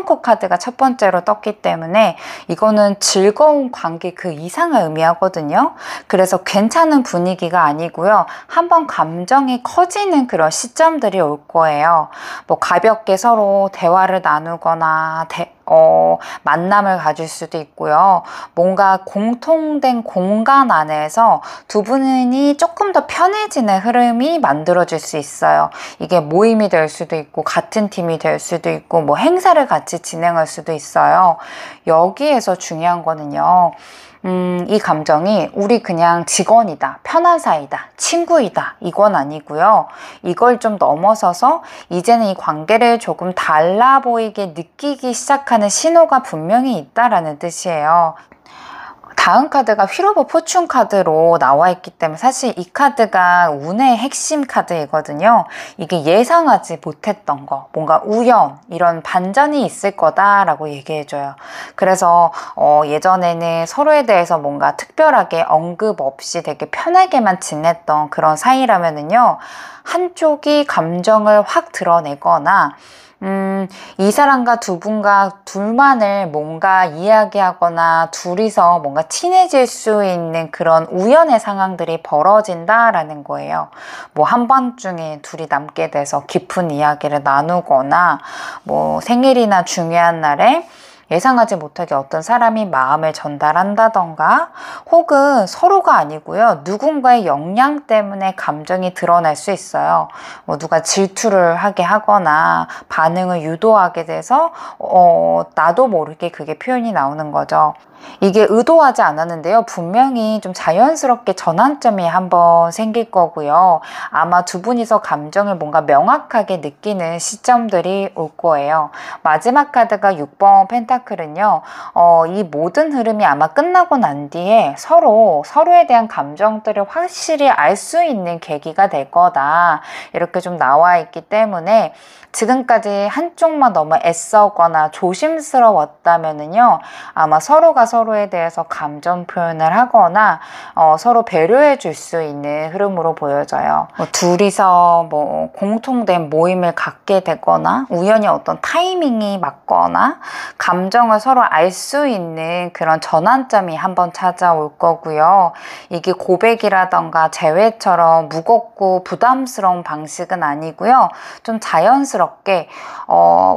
코 카드가 첫 번째로 떴기 때문에 이거는 즐거운 관계 그 이상을 의미하거든요. 그래서 괜찮은 분위기가 아니고요, 한번 감정이 커지는 그런 시점들이 올 거예요. 뭐 가볍게 서로 대화를 나누거나 만남을 가질 수도 있고요. 뭔가 공통된 공간 안에서 두 분이 조금 더 편해지는 흐름이 만들어질 수 있어요. 이게 모임이 될 수도 있고 같은 팀이 될 수도 있고 뭐 행사를 같이 진행할 수도 있어요. 여기에서 중요한 거는요, 이 감정이 우리 그냥 직원이다, 편한 사이다, 친구이다 이건 아니고요. 이걸 좀 넘어서서 이제는 이 관계를 조금 달라 보이게 느끼기 시작하는 신호가 분명히 있다라는 뜻이에요. 다음 카드가 휠 오브 포춘 카드로 나와 있기 때문에 사실 이 카드가 운의 핵심 카드이거든요. 이게 예상하지 못했던 거, 뭔가 우연, 이런 반전이 있을 거다라고 얘기해줘요. 그래서 예전에는 서로에 대해서 뭔가 특별하게 언급 없이 되게 편하게만 지냈던 그런 사이라면은요, 한쪽이 감정을 확 드러내거나 이 사람과 두 분과 둘만을 뭔가 이야기하거나 둘이서 뭔가 친해질 수 있는 그런 우연의 상황들이 벌어진다라는 거예요. 뭐 한밤중에 둘이 남게 돼서 깊은 이야기를 나누거나 뭐 생일이나 중요한 날에 예상하지 못하게 어떤 사람이 마음을 전달한다던가 혹은 서로가 아니고요. 누군가의 역량 때문에 감정이 드러날 수 있어요. 뭐 누가 질투를 하게 하거나 반응을 유도하게 돼서 나도 모르게 그게 표현이 나오는 거죠. 이게 의도하지 않았는데요. 분명히 좀 자연스럽게 전환점이 한번 생길 거고요. 아마 두 분이서 감정을 뭔가 명확하게 느끼는 시점들이 올 거예요. 마지막 카드가 6번 펜타클은요. 이 모든 흐름이 아마 끝나고 난 뒤에 서로에 대한 감정들을 확실히 알 수 있는 계기가 될 거다. 이렇게 좀 나와 있기 때문에 지금까지 한쪽만 너무 애써거나 조심스러웠다면은요, 아마 서로가 서로에 대해서 감정 표현을 하거나 서로 배려해 줄 수 있는 흐름으로 보여져요. 둘이서 뭐 공통된 모임을 갖게 되거나 우연히 어떤 타이밍이 맞거나 감정을 서로 알 수 있는 그런 전환점이 한번 찾아올 거고요. 이게 고백이라던가 재회처럼 무겁고 부담스러운 방식은 아니고요. 좀 자연스럽게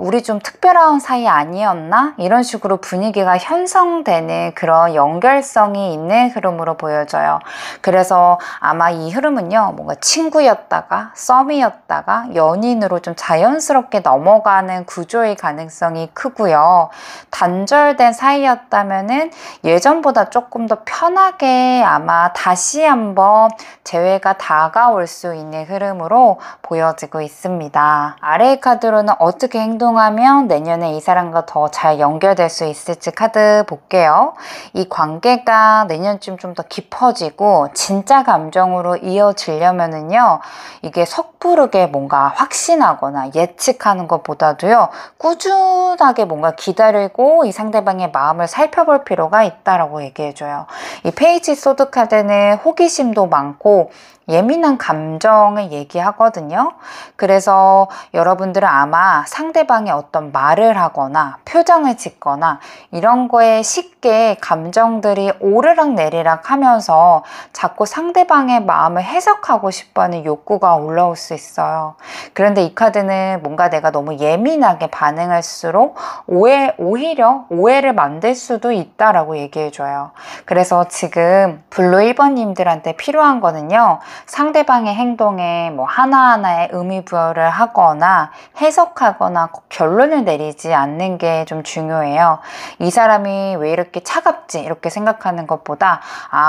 우리 좀 특별한 사이 아니었나? 이런 식으로 분위기가 형성되는 그런 연결성이 있는 흐름으로 보여져요. 그래서 아마 이 흐름은요, 뭔가 친구였다가 썸이었다가 연인으로 좀 자연스럽게 넘어가는 구조의 가능성이 크고요. 단절된 사이였다면은 예전보다 조금 더 편하게 아마 다시 한번 재회가 다가올 수 있는 흐름으로 보여지고 있습니다. 아래의 카드로는 어떻게 행동하면 내년에 이 사람과 더 잘 연결될 수 있을지 카드 볼게요. 이 관계가 내년쯤 좀 더 깊어지고 진짜 감정으로 이어지려면은요, 이게 섣부르게 뭔가 확신하거나 예측하는 것보다도요, 꾸준하게 뭔가 기다리고 이 상대방의 마음을 살펴볼 필요가 있다라고 얘기해줘요. 이 페이지 소드 카드는 호기심도 많고 예민한 감정을 얘기하거든요. 그래서 여러분들은 아마 상대방이 어떤 말을 하거나 표정을 짓거나 이런 거에 쉽게 감정들이 오르락 내리락 하면서 자꾸 상대방의 마음을 해석하고 싶어하는 욕구가 올라올 수 있어요. 그런데 이 카드는 뭔가 내가 너무 예민하게 반응할수록 오히려 오해를 만들 수도 있다라고 얘기해줘요. 그래서 지금 블루 1번님들한테 필요한 거는요, 상대방의 행동에 뭐 하나하나의 의미 부여를 하거나 해석하거나 결론을 내리지 않는 게 좀 중요해요. 이 사람이 왜 이렇게 차갑지? 이렇게 생각하는 것보다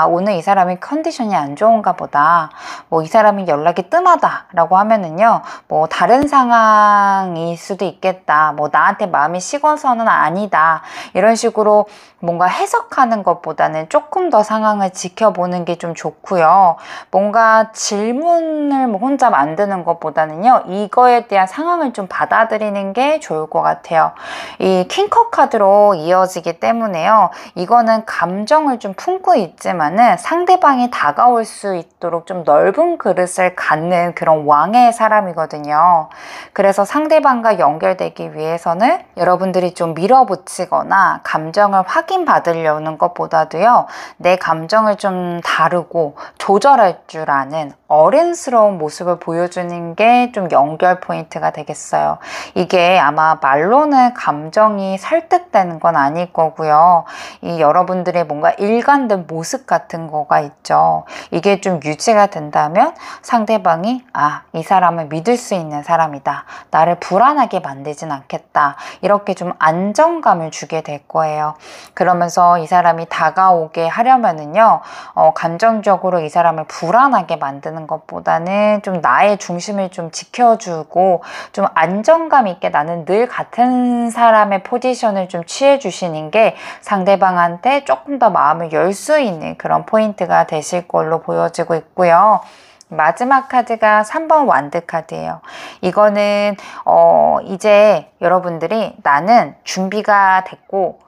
오늘 이 사람이 컨디션이 안 좋은가 보다. 뭐 이 사람이 연락이 뜸하다 라고 하면은요, 뭐 다른 상황일 수도 있겠다. 뭐 나한테 마음이 식어서는 아니다. 이런 식으로 뭔가 해석하는 것보다는 조금 더 상황을 지켜보는 게 좀 좋고요. 뭔가 질문을 뭐 혼자 만드는 것보다는요, 이거에 대한 상황을 좀 받아들이는 게 좋을 것 같아요. 이 킹컵 카드로 이어지기 때문에요, 이거는 감정을 좀 품고 있지만은 상대방이 다가올 수 있도록 좀 넓은 그릇을 갖는 그런 왕의 사람이거든요. 그래서 상대방과 연결되기 위해서는 여러분들이 좀 밀어붙이거나 감정을 확인받으려는 것보다도요, 내 감정을 좀 다루고 조절할 줄 아는 않은 어른스러운 모습을 보여주는 게 좀 연결 포인트가 되겠어요. 이게 아마 말로는 감정이 설득되는 건 아닐 거고요. 이 여러분들의 뭔가 일관된 모습 같은 거가 있죠. 이게 좀 유지가 된다면 상대방이 이 사람을 믿을 수 있는 사람이다. 나를 불안하게 만들진 않겠다. 이렇게 좀 안정감을 주게 될 거예요. 그러면서 이 사람이 다가오게 하려면은요, 감정적으로 이 사람을 불안하게 만드는 것보다는 좀 나의 중심을 좀 지켜주고 좀 안정감 있게 나는 늘 같은 사람의 포지션을 좀 취해 주시는 게 상대방한테 조금 더 마음을 열 수 있는 그런 포인트가 되실 걸로 보여지고 있고요. 마지막 카드가 3번 완드 카드예요. 이거는 이제 여러분들이 나는 준비가 됐고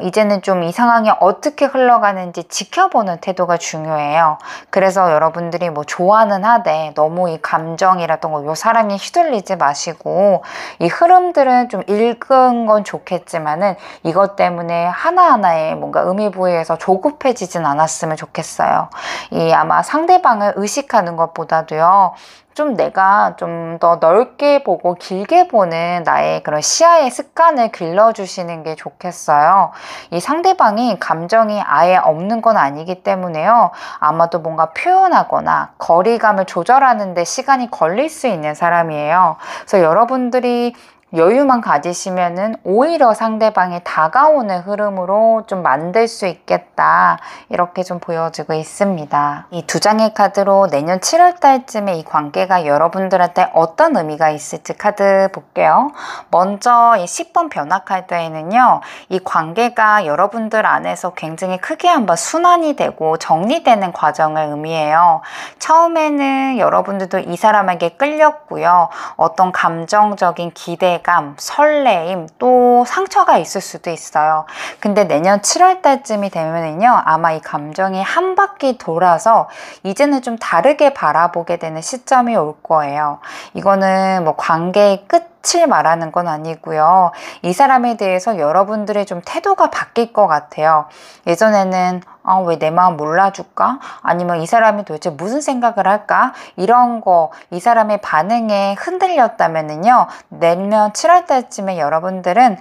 이제는 좀 이 상황이 어떻게 흘러가는지 지켜보는 태도가 중요해요. 그래서 여러분들이 뭐 좋아는 하되 너무 이 감정이라던가 요 사랑에 휘둘리지 마시고 이 흐름들은 좀 읽은 건 좋겠지만은 이것 때문에 하나하나에 뭔가 의미 부여해서 조급해지진 않았으면 좋겠어요. 이 아마 상대방을 의식하는 것보다도요. 좀 내가 좀 더 넓게 보고 길게 보는 나의 그런 시야의 습관을 길러주시는 게 좋겠어요. 이 상대방이 감정이 아예 없는 건 아니기 때문에요. 아마도 뭔가 표현하거나 거리감을 조절하는 데 시간이 걸릴 수 있는 사람이에요. 그래서 여러분들이 여유만 가지시면은 오히려 상대방이 다가오는 흐름으로 좀 만들 수 있겠다. 이렇게 좀 보여지고 있습니다. 이 두 장의 카드로 내년 7월 달쯤에 이 관계가 여러분들한테 어떤 의미가 있을지 카드 볼게요. 먼저 이 10번 변화 카드에는요. 이 관계가 여러분들 안에서 굉장히 크게 한번 순환이 되고 정리되는 과정을 의미해요. 처음에는 여러분들도 이 사람에게 끌렸고요. 어떤 감정적인 기대감, 설레임, 또 상처가 있을 수도 있어요. 근데 내년 7월 달쯤이 되면은요, 아마 이 감정이 한 바퀴 돌아서 이제는 좀 다르게 바라보게 되는 시점이 올 거예요. 이거는 뭐 관계의 끝을 말하는 건 아니고요. 이 사람에 대해서 여러분들의 좀 태도가 바뀔 것 같아요. 예전에는 왜 내 마음 몰라줄까? 아니면 이 사람이 도대체 무슨 생각을 할까? 이런 거, 이 사람의 반응에 흔들렸다면은요, 내년 7월 달쯤에 여러분들은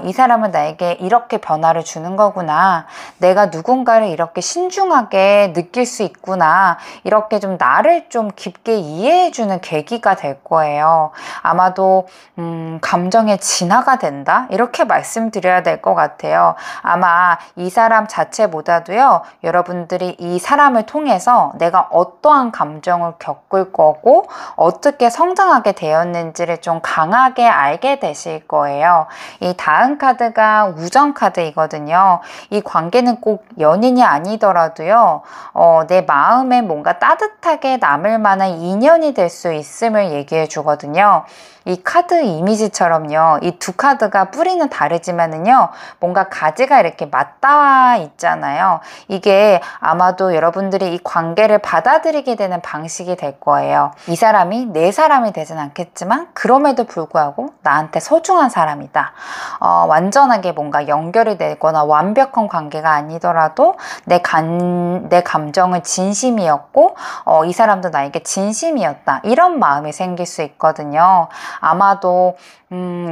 이 사람은 나에게 이렇게 변화를 주는 거구나. 내가 누군가를 이렇게 신중하게 느낄 수 있구나. 이렇게 좀 나를 좀 깊게 이해해주는 계기가 될 거예요. 아마도 감정의 진화가 된다? 이렇게 말씀드려야 될 것 같아요. 아마 이 사람 자체보다도 여러분들이 이 사람을 통해서 내가 어떠한 감정을 겪을 거고 어떻게 성장하게 되었는지를 좀 강하게 알게 되실 거예요. 이 다음 카드가 우정 카드이거든요. 이 관계는 꼭 연인이 아니더라도요. 내 마음에 뭔가 따뜻하게 남을 만한 인연이 될 수 있음을 얘기해 주거든요. 이 카드 이미지처럼요. 이 두 카드가 뿌리는 다르지만은요. 뭔가 가지가 이렇게 맞닿아 있잖아요. 이게 아마도 여러분들이 이 관계를 받아들이게 되는 방식이 될 거예요. 이 사람이 내 사람이 되진 않겠지만 그럼에도 불구하고 나한테 소중한 사람이다. 완전하게 뭔가 연결이 되거나 완벽한 관계가 아니더라도 내 감정은 진심이었고 이 사람도 나에게 진심이었다. 이런 마음이 생길 수 있거든요. 아마도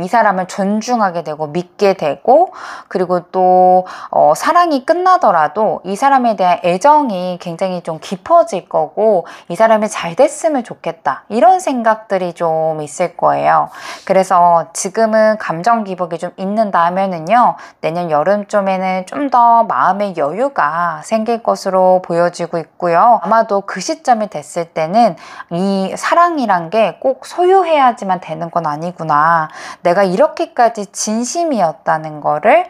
이 사람을 존중하게 되고 믿게 되고 그리고 또 사랑이 끝나더라도 이 사람에 대한 애정이 굉장히 좀 깊어질 거고 이 사람이 잘 됐으면 좋겠다 이런 생각들이 좀 있을 거예요. 그래서 지금은 감정 기복이 좀 있는다 하면은요 내년 여름쯤에는 좀 더 마음의 여유가 생길 것으로 보여지고 있고요. 아마도 그 시점이 됐을 때는 이 사랑이란 게 꼭 소유해야지만 되는 건 아니구나. 내가 이렇게까지 진심이었다는 거를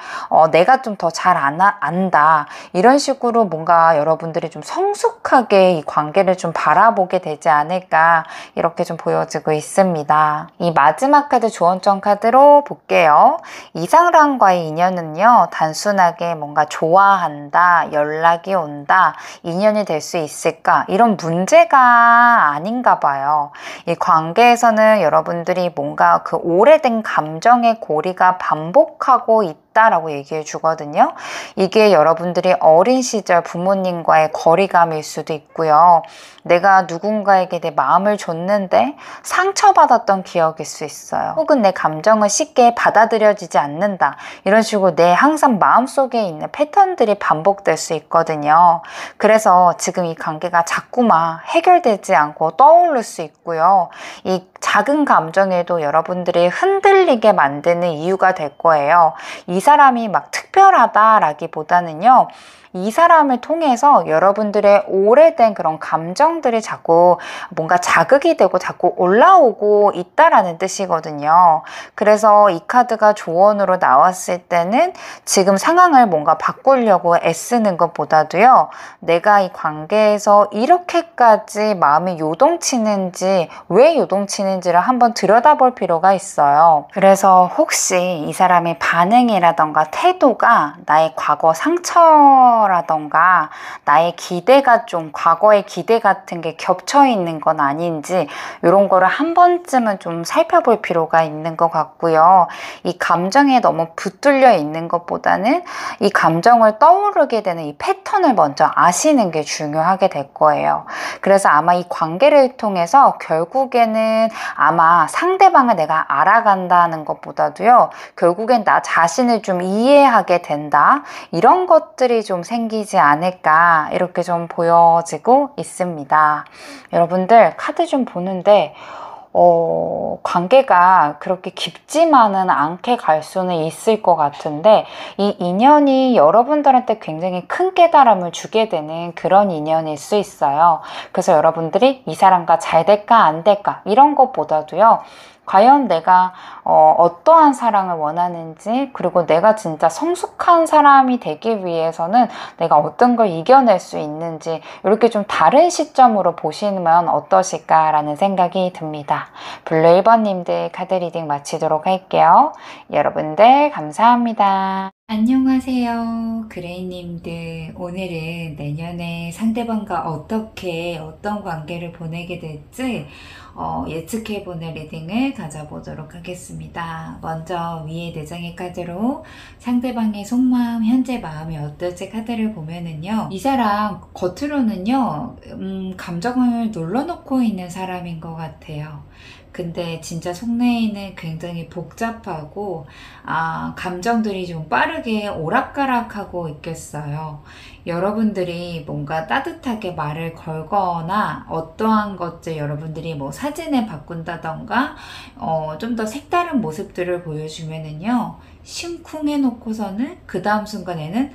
내가 좀 더 잘 안다. 이런 식으로 뭔가 여러분들이 좀 성숙하게 이 관계를 좀 바라보게 되지 않을까 이렇게 좀 보여지고 있습니다. 이 마지막 카드 조언점 카드로 볼게요. 이 사람과의 인연은요 단순하게 뭔가 좋아한다, 연락이 온다, 인연이 될 수 있을까 이런 문제가 아닌가 봐요. 이 관계에서는 여러분들이 뭔가 그 오래된 감정의 고리가 반복하고 있다라고 얘기해 주거든요. 이게 여러분들이 어린 시절 부모님과의 거리감일 수도 있고요. 내가 누군가에게 내 마음을 줬는데 상처받았던 기억일 수 있어요. 혹은 내 감정을 쉽게 받아들여지지 않는다. 이런 식으로 내 항상 마음속에 있는 패턴들이 반복될 수 있거든요. 그래서 지금 이 관계가 자꾸만 해결되지 않고 떠오를 수 있고요. 이 작은 감정에도 여러분들이 흔들리게 만드는 이유가 될 거예요. 이 사람이 막 특별하다라기보다는요. 이 사람을 통해서 여러분들의 오래된 그런 감정들이 자꾸 뭔가 자극이 되고 자꾸 올라오고 있다라는 뜻이거든요. 그래서 이 카드가 조언으로 나왔을 때는 지금 상황을 뭔가 바꾸려고 애쓰는 것보다도요. 내가 이 관계에서 이렇게까지 마음이 요동치는지, 왜 요동치는지를 한번 들여다볼 필요가 있어요. 그래서 혹시 이 사람의 반응이라던가 태도가 나의 과거 상처라던가 나의 기대가 좀 과거의 기대 같은 게 겹쳐 있는 건 아닌지 이런 거를 한 번쯤은 좀 살펴볼 필요가 있는 것 같고요. 이 감정에 너무 붙들려 있는 것보다는 이 감정을 떠오르게 되는 이 패턴을 먼저 아시는 게 중요하게 될 거예요. 그래서 아마 이 관계를 통해서 결국에는 아마 상대방을 내가 알아간다는 것보다도요. 결국엔 나 자신을 좀 이해하게 된다. 이런 것들이 좀 생기지 않을까 이렇게 좀 보여지고 있습니다. 여러분들 카드 좀 보는데 관계가 그렇게 깊지만은 않게 갈 수는 있을 것 같은데 이 인연이 여러분들한테 굉장히 큰 깨달음을 주게 되는 그런 인연일 수 있어요. 그래서 여러분들이 이 사람과 잘 될까 안 될까 이런 것보다도요. 과연 내가 어떠한 사랑을 원하는지 그리고 내가 진짜 성숙한 사람이 되기 위해서는 내가 어떤 걸 이겨낼 수 있는지 이렇게 좀 다른 시점으로 보시면 어떠실까라는 생각이 듭니다. 블루 1번님들 카드 리딩 마치도록 할게요. 여러분들 감사합니다. 안녕하세요. 그레이님들 오늘은 내년에 상대방과 어떤 관계를 보내게 될지 예측해보는 리딩을 가져보도록 하겠습니다. 먼저 위에 4장의 카드로 상대방의 속마음, 현재 마음이 어떨지 카드를 보면은요. 이 사람 겉으로는요. 감정을 눌러놓고 있는 사람인 것 같아요. 근데 진짜 속내에는 굉장히 복잡하고 감정들이 좀 빠르게 오락가락하고 있겠어요. 여러분들이 뭔가 따뜻하게 말을 걸거나 어떠한 것들 여러분들이 뭐 사진을 바꾼다던가 좀 더 색다른 모습들을 보여주면은요. 심쿵해 놓고서는 그 다음 순간에는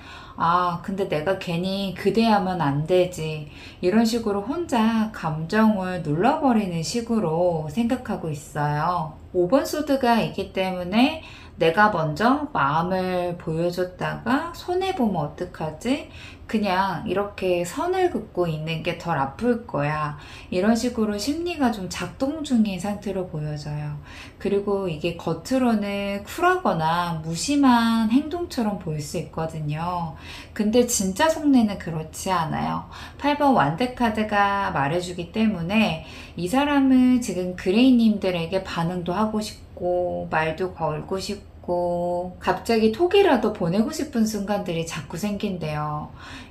근데 내가 괜히 그대하면 안 되지. 이런 식으로 혼자 감정을 눌러버리는 식으로 생각하고 있어요. 5번 소드가 있기 때문에 내가 먼저 마음을 보여줬다가 손해보면 어떡하지? 그냥 이렇게 선을 긋고 있는 게 덜 아플 거야. 이런 식으로 심리가 좀 작동 중인 상태로 보여져요. 그리고 이게 겉으로는 쿨하거나 무심한 행동처럼 보일 수 있거든요. 근데 진짜 속내는 그렇지 않아요. 8번 완드카드가 말해주기 때문에 이 사람은 지금 그레이님들에게 반응도 하고 싶고 말도 걸고 싶고 갑자기 톡이라도 보내고 싶은 순간들이 자꾸 생긴대요.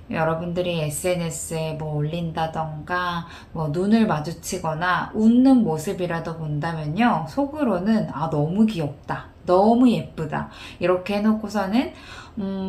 여러분들이 SNS에 뭐 올린다던가 뭐 눈을 마주치거나 웃는 모습이라도 본다면요. 속으로는 너무 귀엽다. 너무 예쁘다. 이렇게 해놓고서는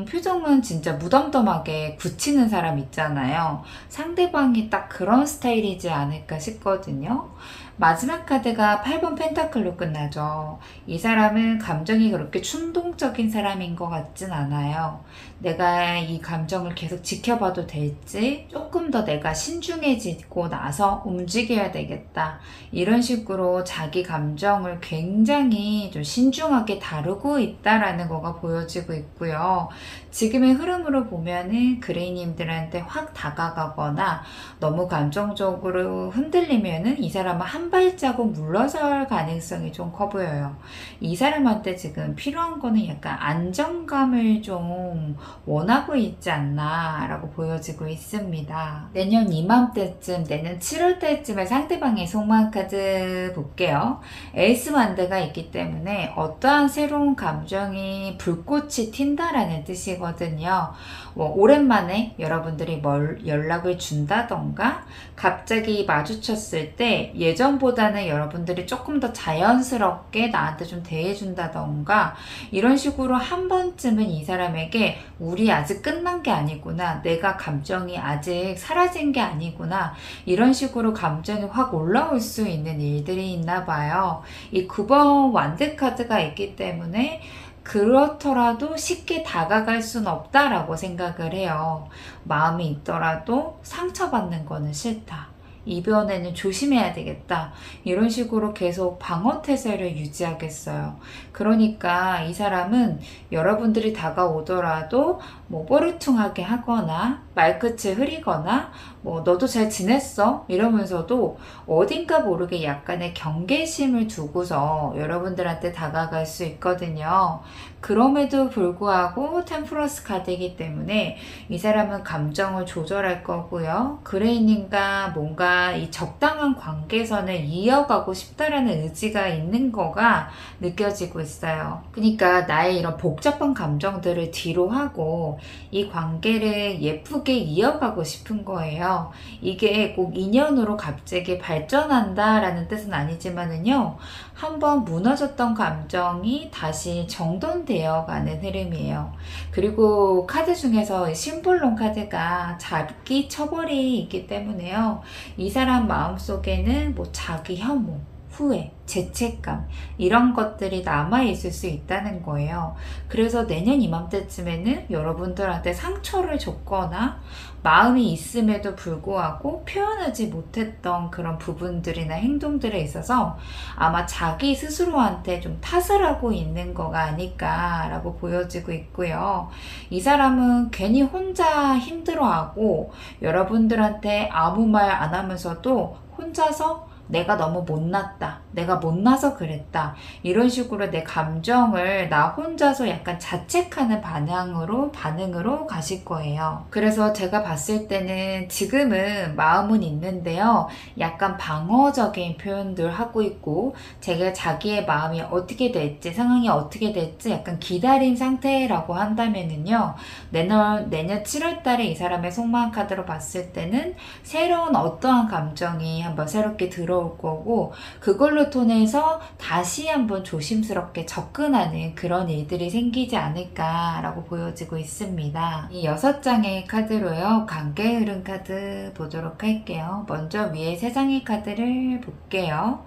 표정은 진짜 무덤덤하게 굳히는 사람 있잖아요. 상대방이 딱 그런 스타일이지 않을까 싶거든요. 마지막 카드가 8번 펜타클로 끝나죠. 이 사람은 감정이 그렇게 충동적인 사람인 것 같진 않아요. 내가 이 감정을 계속 지켜봐도 될지 조금 더 내가 신중해지고 나서 움직여야 되겠다. 이런 식으로 자기 감정을 굉장히 좀 신중하게 다루고 있다라는 거가 보여지고 있고요. 지금의 흐름으로 보면은 그레이님들한테 확 다가가거나 너무 감정적으로 흔들리면은 이 사람은 한 발자국 물러설 가능성이 좀 커 보여요. 이 사람한테 지금 필요한 거는 약간 안정감을 좀 원하고 있지 않나 라고 보여지고 있습니다. 내년 이맘때쯤, 내년 7월 때쯤에 상대방의 속마음 카드 볼게요. 에이스 완드가 있기 때문에 어떠한 새로운 감정이 불꽃이 튄다라는 뜻이거든요. 오랜만에 여러분들이 연락을 준다던가 갑자기 마주쳤을 때 예전보다는 여러분들이 조금 더 자연스럽게 나한테 좀 대해준다던가 이런 식으로 한 번쯤은 이 사람에게 우리 아직 끝난 게 아니구나, 내가 감정이 아직 사라진 게 아니구나, 이런 식으로 감정이 확 올라올 수 있는 일들이 있나 봐요. 이 9번 완드 카드가 있기 때문에 그렇더라도 쉽게 다가갈 순 없다라고 생각을 해요. 마음이 있더라도 상처받는 거는 싫다, 이번에는 조심해야 되겠다, 이런 식으로 계속 방어태세를 유지하겠어요. 그러니까 이 사람은 여러분들이 다가오더라도 뽀르퉁하게 하거나 말끝을 흐리거나 너도 잘 지냈어? 이러면서도 어딘가 모르게 약간의 경계심을 두고서 여러분들한테 다가갈 수 있거든요. 그럼에도 불구하고 템프러스 카드이기 때문에 이 사람은 감정을 조절할 거고요. 그레이님과 뭔가 이 적당한 관계선을 이어가고 싶다라는 의지가 있는 거가 느껴지고 있어요. 그러니까 나의 이런 복잡한 감정들을 뒤로 하고 이 관계를 예쁘게 이어가고 싶은 거예요. 이게 꼭 인연으로 갑자기 발전한다라는 뜻은 아니지만은요, 한번 무너졌던 감정이 다시 정돈되어 가는 흐름이에요. 그리고 카드 중에서 심볼론 카드가 잡기 처벌이 있기 때문에요, 이 사람 마음속에는 자기 혐오, 후회, 죄책감 이런 것들이 남아있을 수 있다는 거예요. 그래서 내년 이맘때쯤에는 여러분들한테 상처를 줬거나 마음이 있음에도 불구하고 표현하지 못했던 그런 부분들이나 행동들에 있어서 아마 자기 스스로한테 좀 탓을 하고 있는 거가 아닐까라고 보여지고 있고요. 이 사람은 괜히 혼자 힘들어하고 여러분들한테 아무 말 안 하면서도 혼자서 내가 너무 못났다, 내가 못나서 그랬다, 이런 식으로 내 감정을 나 혼자서 약간 자책하는 반응으로 가실 거예요. 그래서 제가 봤을 때는 지금은 마음은 있는데요, 약간 방어적인 표현들 하고 있고 제가 자기의 마음이 어떻게 될지, 상황이 어떻게 될지 약간 기다린 상태라고 한다면은요, 내년 7월 달에 이 사람의 속마음 카드로 봤을 때는 새로운 어떠한 감정이 한번 새롭게 들어올 거고, 그걸로 통해서 다시 한번 조심스럽게 접근하는 그런 일들이 생기지 않을까라고 보여지고 있습니다. 이 6장의 카드로요, 관계 흐름 카드 보도록 할게요. 먼저 위에 3장의 카드를 볼게요.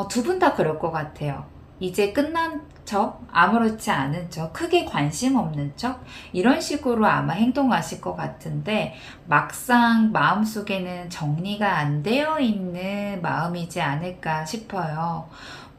두 분 다 그럴 것 같아요. 이제 끝난 척, 아무렇지 않은 척, 크게 관심 없는 척, 이런 식으로 아마 행동하실 것 같은데 막상 마음속에는 정리가 안 되어 있는 마음이지 않을까 싶어요.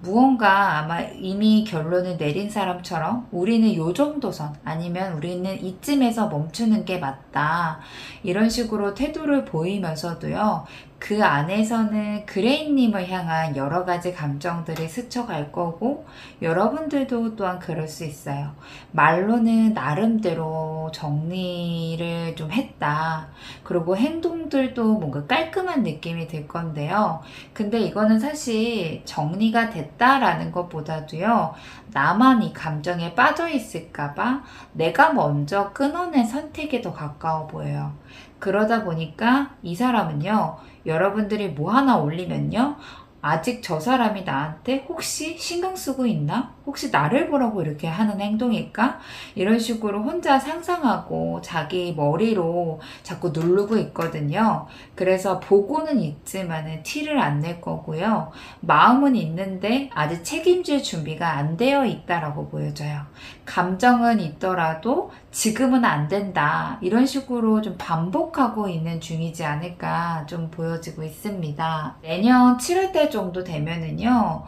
무언가 아마 이미 결론을 내린 사람처럼 우리는 요 정도 선, 아니면 우리는 이쯤에서 멈추는 게 맞다, 이런 식으로 태도를 보이면서도요, 그 안에서는 그레이님을 향한 여러 가지 감정들이 스쳐갈 거고, 여러분들도 또한 그럴 수 있어요. 말로는 나름대로 정리를 좀 했다, 그리고 행동들도 뭔가 깔끔한 느낌이 들 건데요. 근데 이거는 사실 정리가 됐다라는 것보다도요, 나만 이 감정에 빠져 있을까봐 내가 먼저 끊어낸 선택에 더 가까워 보여요. 그러다 보니까 이 사람은요, 여러분들이 뭐 하나 올리면요, 아직 저 사람이 나한테 혹시 신경 쓰고 있나? 혹시 나를 보라고 이렇게 하는 행동일까? 이런 식으로 혼자 상상하고 자기 머리로 자꾸 누르고 있거든요. 그래서 보고는 있지만 티를 안 낼 거고요. 마음은 있는데 아직 책임질 준비가 안 되어 있다라고 보여져요. 감정은 있더라도 지금은 안 된다, 이런 식으로 좀 반복하고 있는 중이지 않을까 좀 보여지고 있습니다. 내년 7월달 정도 되면은요,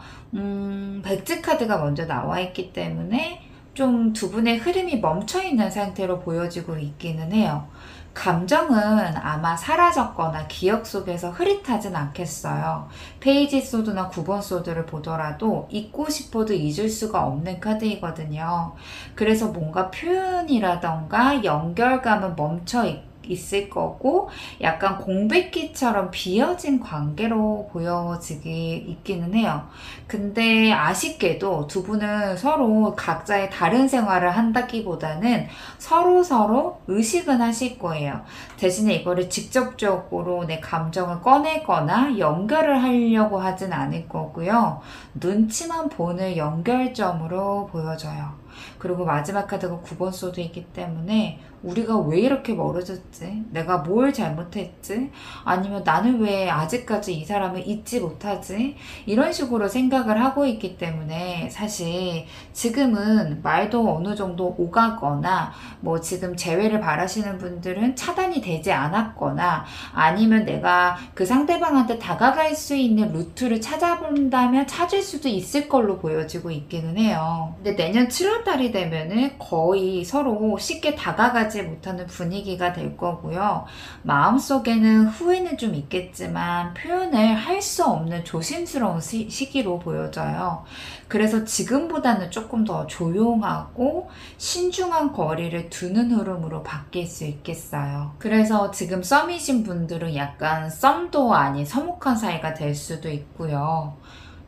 백지 카드가 먼저 나와 있기 때문에 좀 두 분의 흐름이 멈춰 있는 상태로 보여지고 있기는 해요. 감정은 아마 사라졌거나 기억 속에서 흐릿하진 않겠어요. 페이지 소드나 9번 소드를 보더라도 잊고 싶어도 잊을 수가 없는 카드이거든요. 그래서 뭔가 표현이라던가 연결감은 멈춰 있고 있을 거고 약간 공백기처럼 비어진 관계로 보여지기 있기는 해요. 근데 아쉽게도 두 분은 서로 각자의 다른 생활을 한다기보다는 서로 의식은 하실 거예요. 대신에 이거를 직접적으로 내 감정을 꺼내거나 연결을 하려고 하진 않을 거고요. 눈치만 보는 연결점으로 보여져요. 그리고 마지막 카드가 9번 소드이기 때문에 우리가 왜 이렇게 멀어졌지? 내가 뭘 잘못했지? 아니면 나는 왜 아직까지 이 사람을 잊지 못하지? 이런 식으로 생각을 하고 있기 때문에 사실 지금은 말도 어느 정도 오가거나 뭐 지금 재회를 바라시는 분들은 차단이 되지 않았거나 아니면 내가 그 상대방한테 다가갈 수 있는 루트를 찾아본다면 찾을 수도 있을 걸로 보여지고 있기는 해요. 근데 내년 7월달이 되면은 거의 서로 쉽게 다가가지 못하는 분위기가 될 거고요. 마음속에는 후회는 좀 있겠지만 표현을 할 수 없는 조심스러운 시기로 보여져요. 그래서 지금보다는 조금 더 조용하고 신중한 거리를 두는 흐름으로 바뀔 수 있겠어요. 그래서 지금 썸이신 분들은 약간 썸도 아닌 서먹한 사이가 될 수도 있고요.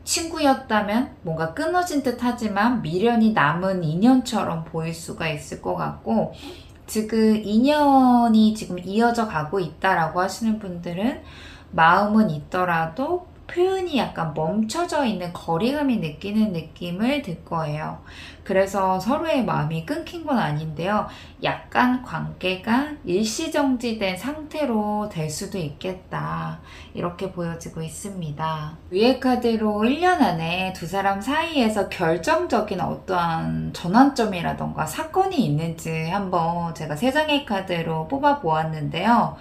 친구였다면 뭔가 끊어진 듯 하지만 미련이 남은 인연처럼 보일 수가 있을 것 같고 지금 인연이 지금 이어져 가고 있다라고 하시는 분들은 마음은 있더라도 표현이 약간 멈춰져 있는 거리감이 느끼는 느낌을 들 거예요. 그래서 서로의 마음이 끊긴 건 아닌데요. 약간 관계가 일시정지된 상태로 될 수도 있겠다. 이렇게 보여지고 있습니다. 위의 카드로 1년 안에 두 사람 사이에서 결정적인 어떠한 전환점이라던가 사건이 있는지 한번 제가 세 장의 카드로 뽑아 보았는데요.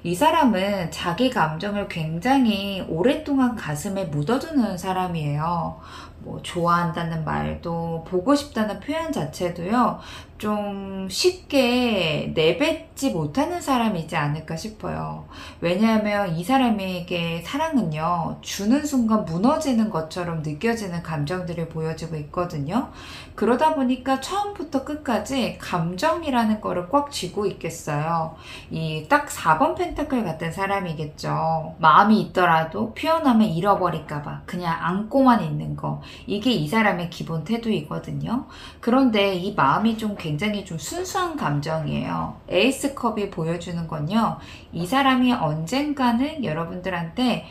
이 사람은 자기 감정을 굉장히 오랫동안 가슴에 묻어두는 사람이에요. 뭐 좋아한다는 말도 보고 싶다는 표현 자체도요. 좀 쉽게 내뱉지 못하는 사람이지 않을까 싶어요. 왜냐하면 이 사람에게 사랑은요. 주는 순간 무너지는 것처럼 느껴지는 감정들이 보여지고 있거든요. 그러다 보니까 처음부터 끝까지 감정이라는 거를 꽉 쥐고 있겠어요. 이 딱 4번 펜타클 같은 사람이겠죠. 마음이 있더라도 표현하면 잃어버릴까봐 그냥 안고만 있는 거. 이게 이 사람의 기본 태도이거든요. 그런데 이 마음이 좀 굉장히 좀 순수한 감정이에요. 에이스컵이 보여주는 건요. 이 사람이 언젠가는 여러분들한테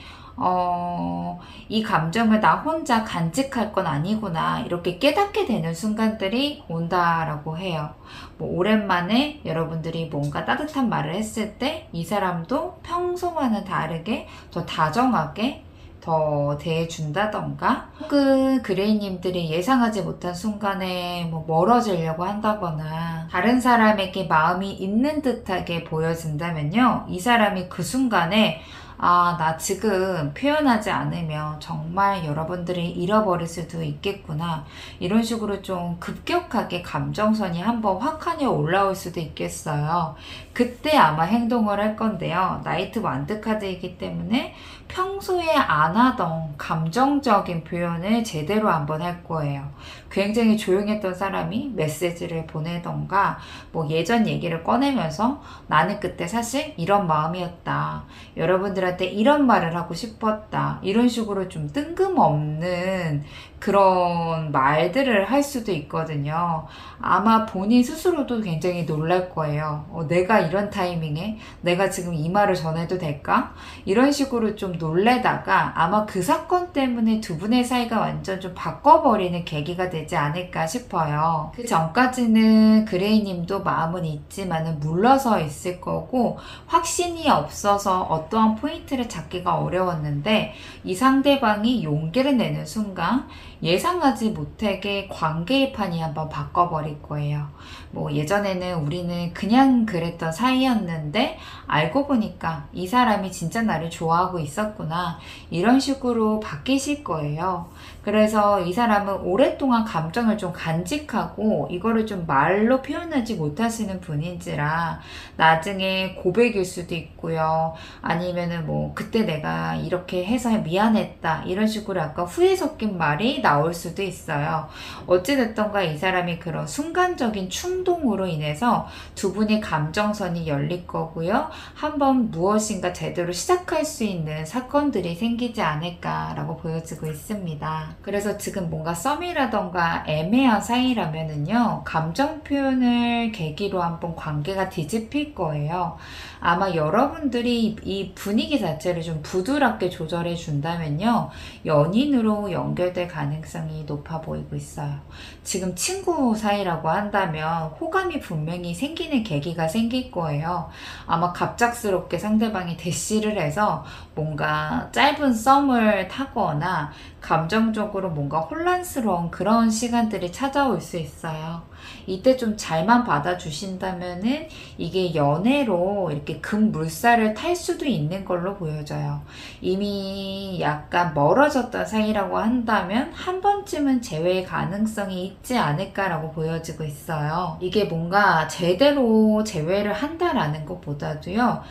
이 감정을 나 혼자 간직할 건 아니구나 이렇게 깨닫게 되는 순간들이 온다라고 해요. 뭐 오랜만에 여러분들이 뭔가 따뜻한 말을 했을 때 이 사람도 평소와는 다르게 더 다정하게 더 대해준다던가 혹은 그레이님들이 예상하지 못한 순간에 뭐 멀어지려고 한다거나 다른 사람에게 마음이 있는 듯하게 보여진다면요. 이 사람이 그 순간에 아, 나 지금 표현하지 않으면 정말 여러분들이 잃어버릴 수도 있겠구나. 이런 식으로 좀 급격하게 감정선이 한번 확하게 올라올 수도 있겠어요. 그때 아마 행동을 할 건데요. 나이트 완드 카드이기 때문에 평소에 안 하던 감정적인 표현을 제대로 한번 할 거예요. 굉장히 조용했던 사람이 메시지를 보내던가 뭐 예전 얘기를 꺼내면서 나는 그때 사실 이런 마음이었다. 여러분들한테 이런 말을 하고 싶었다. 이런 식으로 좀 뜬금없는 그런 말들을 할 수도 있거든요. 아마 본인 스스로도 굉장히 놀랄 거예요. 내가 이런 타이밍에 내가 지금 이 말을 전해도 될까? 이런 식으로 좀 놀래다가 아마 그 사건 때문에 두 분의 사이가 완전 좀 바꿔버리는 계기가 되지 않을까 싶어요. 그 전까지는 그레이님도 마음은 있지만은 물러서 있을 거고 확신이 없어서 어떠한 포인트를 잡기가 어려웠는데 이 상대방이 용기를 내는 순간 예상하지 못하게 관계의 판이 한번 바꿔버릴 거예요. 뭐 예전에는 우리는 그냥 그랬던 사이였는데 알고 보니까 이 사람이 진짜 나를 좋아하고 있었구나. 이런 식으로 바뀌실 거예요. 그래서 이 사람은 오랫동안 감정을 좀 간직하고 이거를 좀 말로 표현하지 못하시는 분인지라 나중에 고백일 수도 있고요. 아니면은 아니면은 뭐 그때 내가 이렇게 해서 미안했다 이런 식으로 약간 후회 섞인 말이 나올 수도 있어요. 어찌됐던가 이 사람이 그런 순간적인 충동으로 인해서 두 분의 감정선이 열릴 거고요. 한번 무엇인가 제대로 시작할 수 있는 사건들이 생기지 않을까라고 보여지고 있습니다. 그래서 지금 뭔가 썸이라던가 애매한 사이라면은요, 감정 표현을 계기로 한번 관계가 뒤집힐 거예요. 아마 여러분들이 이 분위기 자체를 좀 부드럽게 조절해 준다면요, 연인으로 연결될 가능성이 높아 보이고 있어요. 지금 친구 사이라고 한다면 호감이 분명히 생기는 계기가 생길 거예요. 아마 갑작스럽게 상대방이 대시를 해서 뭔가 짧은 썸을 타거나 감정적으로 뭔가 혼란스러운 그런 시간들이 찾아올 수 있어요. 이때 좀 잘만 받아주신다면은 이게 연애로 이렇게 급물살을 탈 수도 있는 걸로 보여져요. 이미 약간 멀어졌던 사이라고 한다면 한 번쯤은 재회의 가능성이 있지 않을까라고 보여지고 있어요. 이게 뭔가 제대로 재회를 한다라는 것보다도요,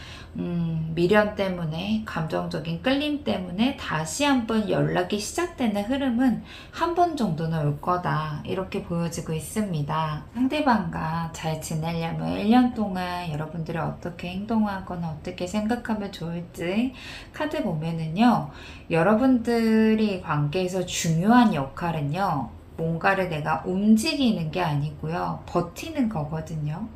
미련 때문에, 감정적인 끌림 때문에 다시 한번 연락이 시작되는 흐름은 한 번 정도는 올 거다, 이렇게 보여지고 있습니다. 상대방과 잘 지내려면 1년 동안 여러분들이 어떻게 행동하거나 어떻게 생각하면 좋을지 카드 보면은요, 여러분들이 관계에서 중요한 역할은요, 뭔가를 내가 움직이는 게 아니고요, 버티는 거거든요.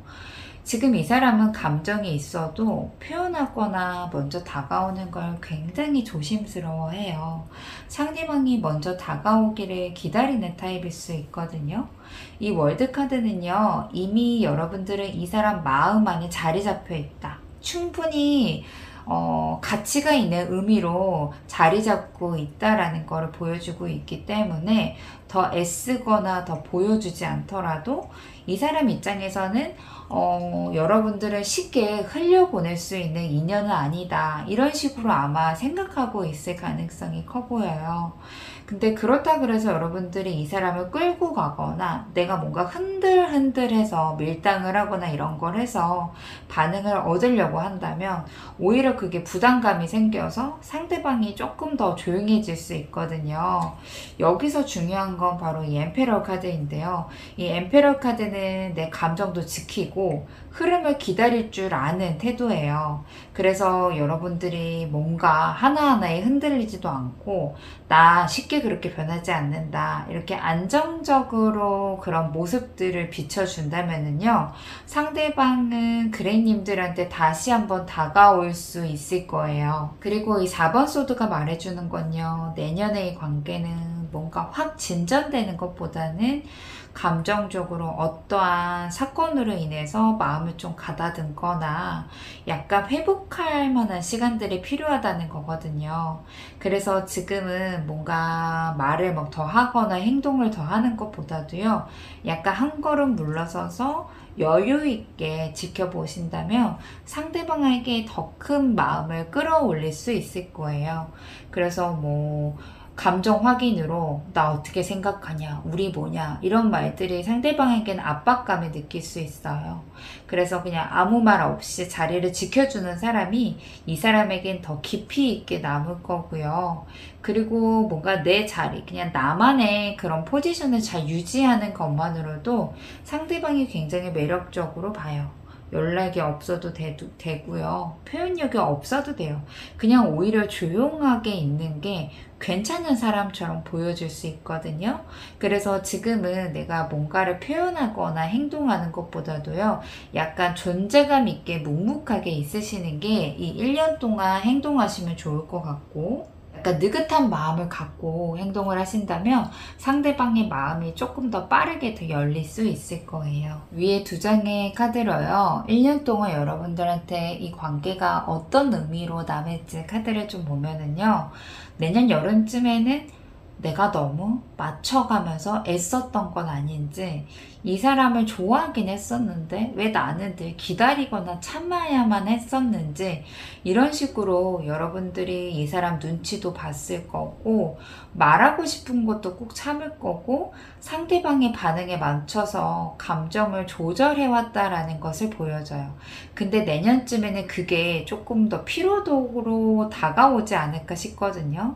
지금 이 사람은 감정이 있어도 표현하거나 먼저 다가오는 걸 굉장히 조심스러워해요. 상대방이 먼저 다가오기를 기다리는 타입일 수 있거든요. 이 월드카드는요, 이미 여러분들은 이 사람 마음 안에 자리 잡혀 있다, 충분히 가치가 있는 의미로 자리 잡고 있다라는 것을 보여주고 있기 때문에 더 애쓰거나 더 보여주지 않더라도 이 사람 입장에서는 여러분들을 쉽게 흘려보낼 수 있는 인연은 아니다, 이런 식으로 아마 생각하고 있을 가능성이 커 보여요. 근데 그렇다 그래서 여러분들이 이 사람을 끌고 가거나 내가 뭔가 흔들흔들해서 밀당을 하거나 이런 걸 해서 반응을 얻으려고 한다면 오히려 그게 부담감이 생겨서 상대방이 조금 더 조용해질 수 있거든요. 여기서 중요한 건 바로 이 엠페러 카드인데요. 이 엠페러 카드는 내 감정도 지키고 흐름을 기다릴 줄 아는 태도예요. 그래서 여러분들이 뭔가 하나하나에 흔들리지도 않고 나 쉽게 그렇게 변하지 않는다, 이렇게 안정적으로 그런 모습들을 비춰준다면은요, 상대방은 그레이님들한테 다시 한번 다가올 수 있을 거예요. 그리고 이 4번 소드가 말해주는 건요, 내년의 관계는 뭔가 확 진전되는 것보다는 감정적으로 어떠한 사건으로 인해서 마음을 좀 가다듬거나 약간 회복할 만한 시간들이 필요하다는 거거든요. 그래서 지금은 뭔가 말을 막 더 하거나 행동을 더 하는 것보다도요, 약간 한 걸음 물러서서 여유 있게 지켜보신다면 상대방에게 더 큰 마음을 끌어올릴 수 있을 거예요. 그래서 뭐 감정 확인으로 나 어떻게 생각하냐, 우리 뭐냐, 이런 말들이 상대방에게는 압박감을 느낄 수 있어요. 그래서 그냥 아무 말 없이 자리를 지켜주는 사람이 이 사람에겐 더 깊이 있게 남을 거고요. 그리고 뭔가 내 자리, 그냥 나만의 그런 포지션을 잘 유지하는 것만으로도 상대방이 굉장히 매력적으로 봐요. 연락이 없어도 되고요. 표현력이 없어도 돼요. 그냥 오히려 조용하게 있는 게 괜찮은 사람처럼 보여줄 수 있거든요. 그래서 지금은 내가 뭔가를 표현하거나 행동하는 것보다도요, 약간 존재감 있게 묵묵하게 있으시는 게 이 1년 동안 행동하시면 좋을 것 같고, 약간 느긋한 마음을 갖고 행동을 하신다면 상대방의 마음이 조금 더 빠르게 더 열릴 수 있을 거예요. 위에 두 장의 카드로요, 1년 동안 여러분들한테 이 관계가 어떤 의미로 남을지 카드를 좀 보면은요, 내년 여름쯤에는 내가 너무 맞춰가면서 애썼던 건 아닌지, 이 사람을 좋아하긴 했었는데 왜 나는 늘 기다리거나 참아야만 했었는지, 이런 식으로 여러분들이 이 사람 눈치도 봤을 거고, 말하고 싶은 것도 꼭 참을 거고, 상대방의 반응에 맞춰서 감정을 조절해왔다라는 것을 보여줘요. 근데 내년쯤에는 그게 조금 더 피로도로 다가오지 않을까 싶거든요.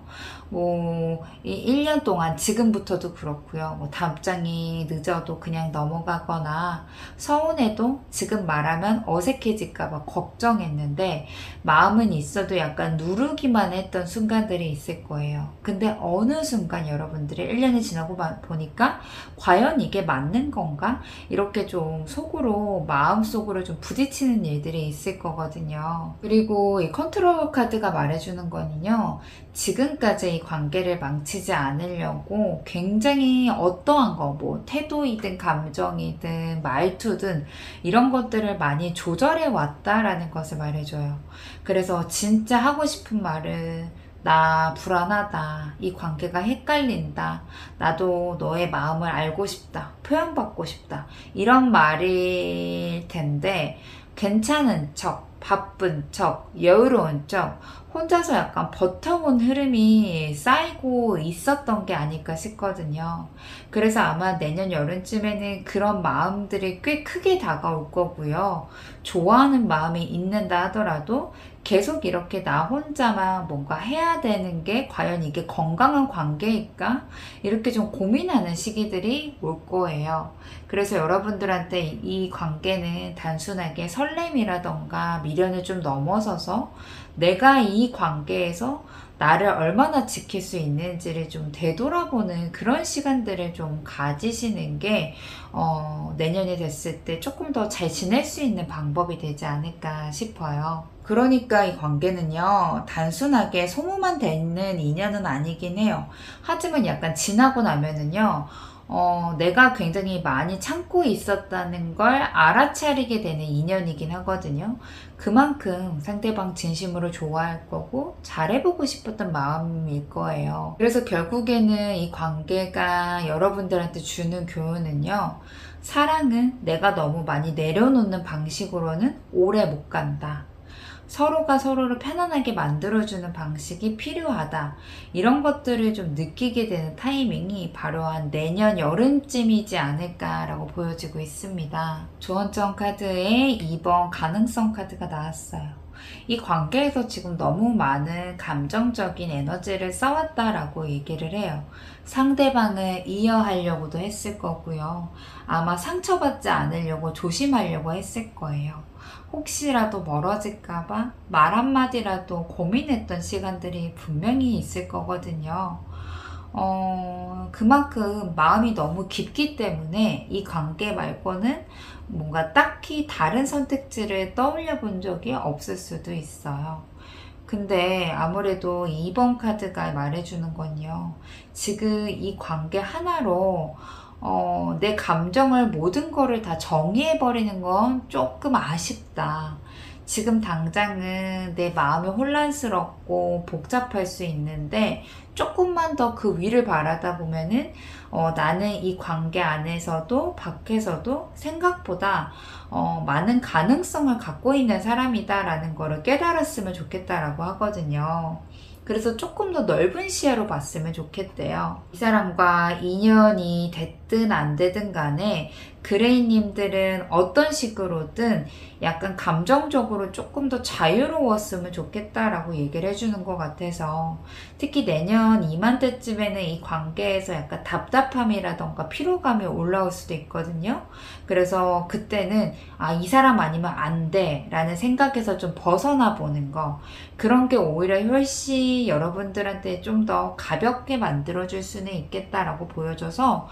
이 1년 동안 지금부터도 그렇고요. 답장이 늦어도 그냥 넘어가거나, 서운해도 지금 말하면 어색해질까봐 걱정했는데 마음은 있어도 약간 누르기만 했던 순간들이 있을 거예요. 근데 어느 순간 여러분들이 1년이 지나고 보니까 과연 이게 맞는 건가? 이렇게 좀 속으로, 마음속으로 좀 부딪히는 일들이 있을 거거든요. 그리고 이 컨트롤 카드가 말해주는 거는요, 지금까지 이 관계를 망치지 않으려고 굉장히 어떠한 거, 태도이든 감정이든 말투든 이런 것들을 많이 조절해 왔다라는 것을 말해줘요. 그래서 진짜 하고 싶은 말은, 나 불안하다, 이 관계가 헷갈린다, 나도 너의 마음을 알고 싶다, 표현받고 싶다, 이런 말일 텐데, 괜찮은 척, 바쁜 척, 여유로운 척, 혼자서 약간 버텨온 흐름이 쌓이고 있었던 게 아닐까 싶거든요. 그래서 아마 내년 여름쯤에는 그런 마음들이 꽤 크게 다가올 거고요. 좋아하는 마음이 있는다 하더라도 계속 이렇게 나 혼자만 뭔가 해야 되는 게 과연 이게 건강한 관계일까? 이렇게 좀 고민하는 시기들이 올 거예요. 그래서 여러분들한테 이 관계는 단순하게 설렘이라던가 미련을 좀 넘어서서 내가 이 관계에서 나를 얼마나 지킬 수 있는지를 좀 되돌아보는 그런 시간들을 좀 가지시는 게 내년이 됐을 때 조금 더 잘 지낼 수 있는 방법이 되지 않을까 싶어요. 그러니까 이 관계는요, 단순하게 소모만 되는 인연은 아니긴 해요. 하지만 약간 지나고 나면은요, 내가 굉장히 많이 참고 있었다는 걸 알아차리게 되는 인연이긴 하거든요. 그만큼 상대방 진심으로 좋아할 거고 잘해보고 싶었던 마음일 거예요. 그래서 결국에는 이 관계가 여러분들한테 주는 교훈은요, 사랑은 내가 너무 많이 내려놓는 방식으로는 오래 못 간다. 서로가 서로를 편안하게 만들어주는 방식이 필요하다. 이런 것들을 좀 느끼게 되는 타이밍이 바로 한 내년 여름쯤이지 않을까라고 보여지고 있습니다. 조언점 카드에 2번 가능성 카드가 나왔어요. 이 관계에서 지금 너무 많은 감정적인 에너지를 써왔다라고 얘기를 해요. 상대방을 이해하려고도 했을 거고요. 아마 상처받지 않으려고 조심하려고 했을 거예요. 혹시라도 멀어질까봐 말 한마디라도 고민했던 시간들이 분명히 있을 거거든요. 그만큼 마음이 너무 깊기 때문에 이 관계 말고는 뭔가 딱히 다른 선택지를 떠올려 본 적이 없을 수도 있어요. 근데 아무래도 2번 카드가 말해주는 건요, 지금 이 관계 하나로 내 감정을 모든 거를 다 정의해버리는 건 조금 아쉽다. 지금 당장은 내 마음이 혼란스럽고 복잡할 수 있는데 조금만 더 그 위를 바라다 보면은 나는 이 관계 안에서도 밖에서도 생각보다 많은 가능성을 갖고 있는 사람이다라는 거를 깨달았으면 좋겠다라고 하거든요. 그래서 조금 더 넓은 시야로 봤으면 좋겠대요. 이 사람과 인연이 됐든 안 되든 간에 그레이님들은 어떤 식으로든 약간 감정적으로 조금 더 자유로웠으면 좋겠다라고 얘기를 해주는 것 같아서, 특히 내년 이맘때쯤에는 이 관계에서 약간 답답함이라던가 피로감이 올라올 수도 있거든요. 그래서 그때는 이 사람 아니면 안 돼 라는 생각에서 좀 벗어나 보는 거, 그런 게 오히려 훨씬 여러분들한테 좀 더 가볍게 만들어줄 수는 있겠다라고 보여줘서,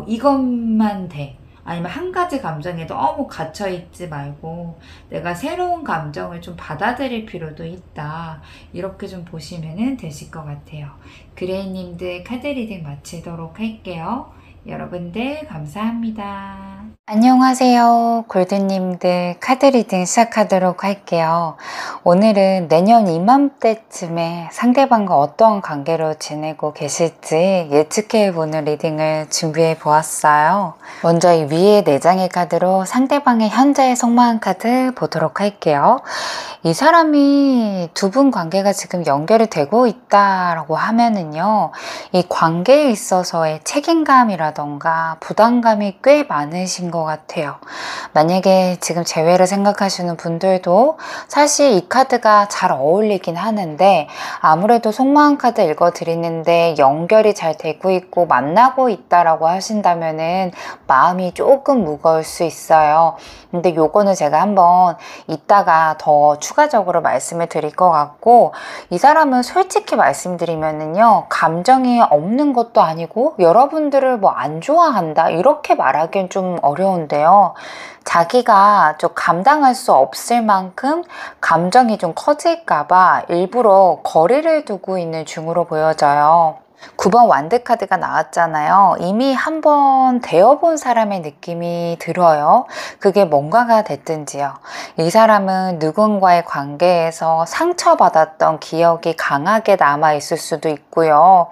이것만 돼, 아니면 한 가지 감정에 너무 갇혀있지 말고 내가 새로운 감정을 좀 받아들일 필요도 있다, 이렇게 좀 보시면 되실 것 같아요. 그레이님들 카드 리딩 마치도록 할게요. 여러분들 감사합니다. 안녕하세요. 골드님들 카드 리딩 시작하도록 할게요. 오늘은 내년 이맘때쯤에 상대방과 어떠한 관계로 지내고 계실지 예측해보는 리딩을 준비해 보았어요. 먼저 이 위에 4장의 카드로 상대방의 현재의 속마음 카드 보도록 할게요. 이 사람이 두 분 관계가 지금 연결이 되고 있다라고 하면은요, 이 관계에 있어서의 책임감이라던가 부담감이 꽤 많으신 것 같아요. 만약에 지금 재회를 생각하시는 분들도 사실 이 카드가 잘 어울리긴 하는데, 아무래도 속마음 카드 읽어드리는데 연결이 잘 되고 있고 만나고 있다라고 하신다면은 마음이 조금 무거울 수 있어요. 근데 요거는 제가 한번 이따가 더 추가적으로 말씀을 드릴 것 같고, 이 사람은 솔직히 말씀드리면은요, 감정이 없는 것도 아니고 여러분들을 뭐 안 좋아한다 이렇게 말하기엔 좀 어려운데요, 자기가 좀 감당할 수 없을 만큼 감정이 좀 커질까봐 일부러 거리를 두고 있는 중으로 보여져요. 9번 완드 카드가 나왔잖아요. 이미 한번 되어본 사람의 느낌이 들어요. 그게 뭔가가 됐든지요. 이 사람은 누군가의 관계에서 상처받았던 기억이 강하게 남아있을 수도 있고요.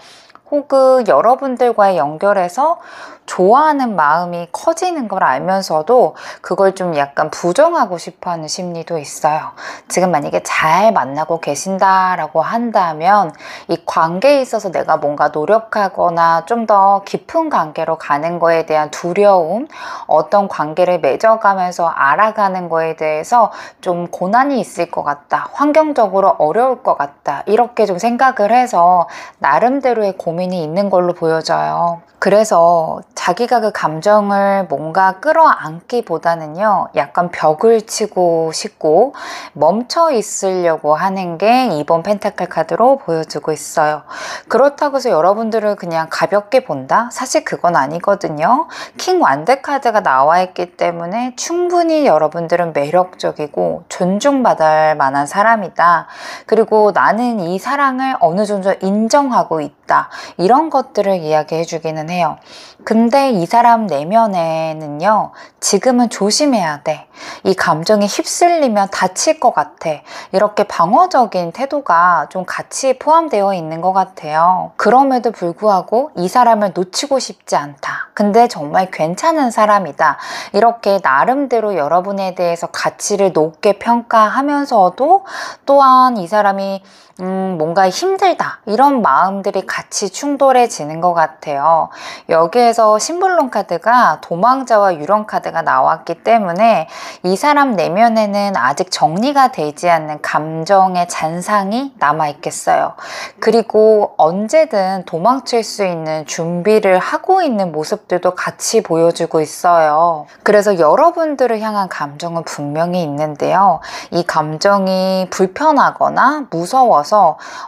혹은 여러분들과의 연결해서 좋아하는 마음이 커지는 걸 알면서도 그걸 좀 약간 부정하고 싶어하는 심리도 있어요. 지금 만약에 잘 만나고 계신다라고 한다면 이 관계에 있어서 내가 뭔가 노력하거나 좀 더 깊은 관계로 가는 거에 대한 두려움, 어떤 관계를 맺어가면서 알아가는 거에 대해서 좀 고난이 있을 것 같다, 환경적으로 어려울 것 같다, 이렇게 좀 생각을 해서 나름대로의 고민이 있는 걸로 보여져요. 그래서 자기가 그 감정을 뭔가 끌어안기보다는요, 약간 벽을 치고 싶고 멈춰 있으려고 하는 게 2번 펜타클 카드로 보여주고 있어요. 그렇다고 해서 여러분들을 그냥 가볍게 본다? 사실 그건 아니거든요. 킹 완드 카드가 나와 있기 때문에 충분히 여러분들은 매력적이고 존중받을 만한 사람이다. 그리고 나는 이 사랑을 어느 정도 인정하고 있다, 이런 것들을 이야기해 주기는 해요. 근데 이 사람 내면에는요, 지금은 조심해야 돼, 이 감정에 휩쓸리면 다칠 것 같아, 이렇게 방어적인 태도가 좀 같이 포함되어 있는 것 같아요. 그럼에도 불구하고 이 사람을 놓치고 싶지 않다, 근데 정말 괜찮은 사람이다, 이렇게 나름대로 여러분에 대해서 가치를 높게 평가하면서도 또한 이 사람이 뭔가 힘들다, 이런 마음들이 같이 충돌해지는 것 같아요. 여기에서 심볼론 카드가 도망자와 유령 카드가 나왔기 때문에 이 사람 내면에는 아직 정리가 되지 않는 감정의 잔상이 남아있겠어요. 그리고 언제든 도망칠 수 있는 준비를 하고 있는 모습들도 같이 보여주고 있어요. 그래서 여러분들을 향한 감정은 분명히 있는데요, 이 감정이 불편하거나 무서워서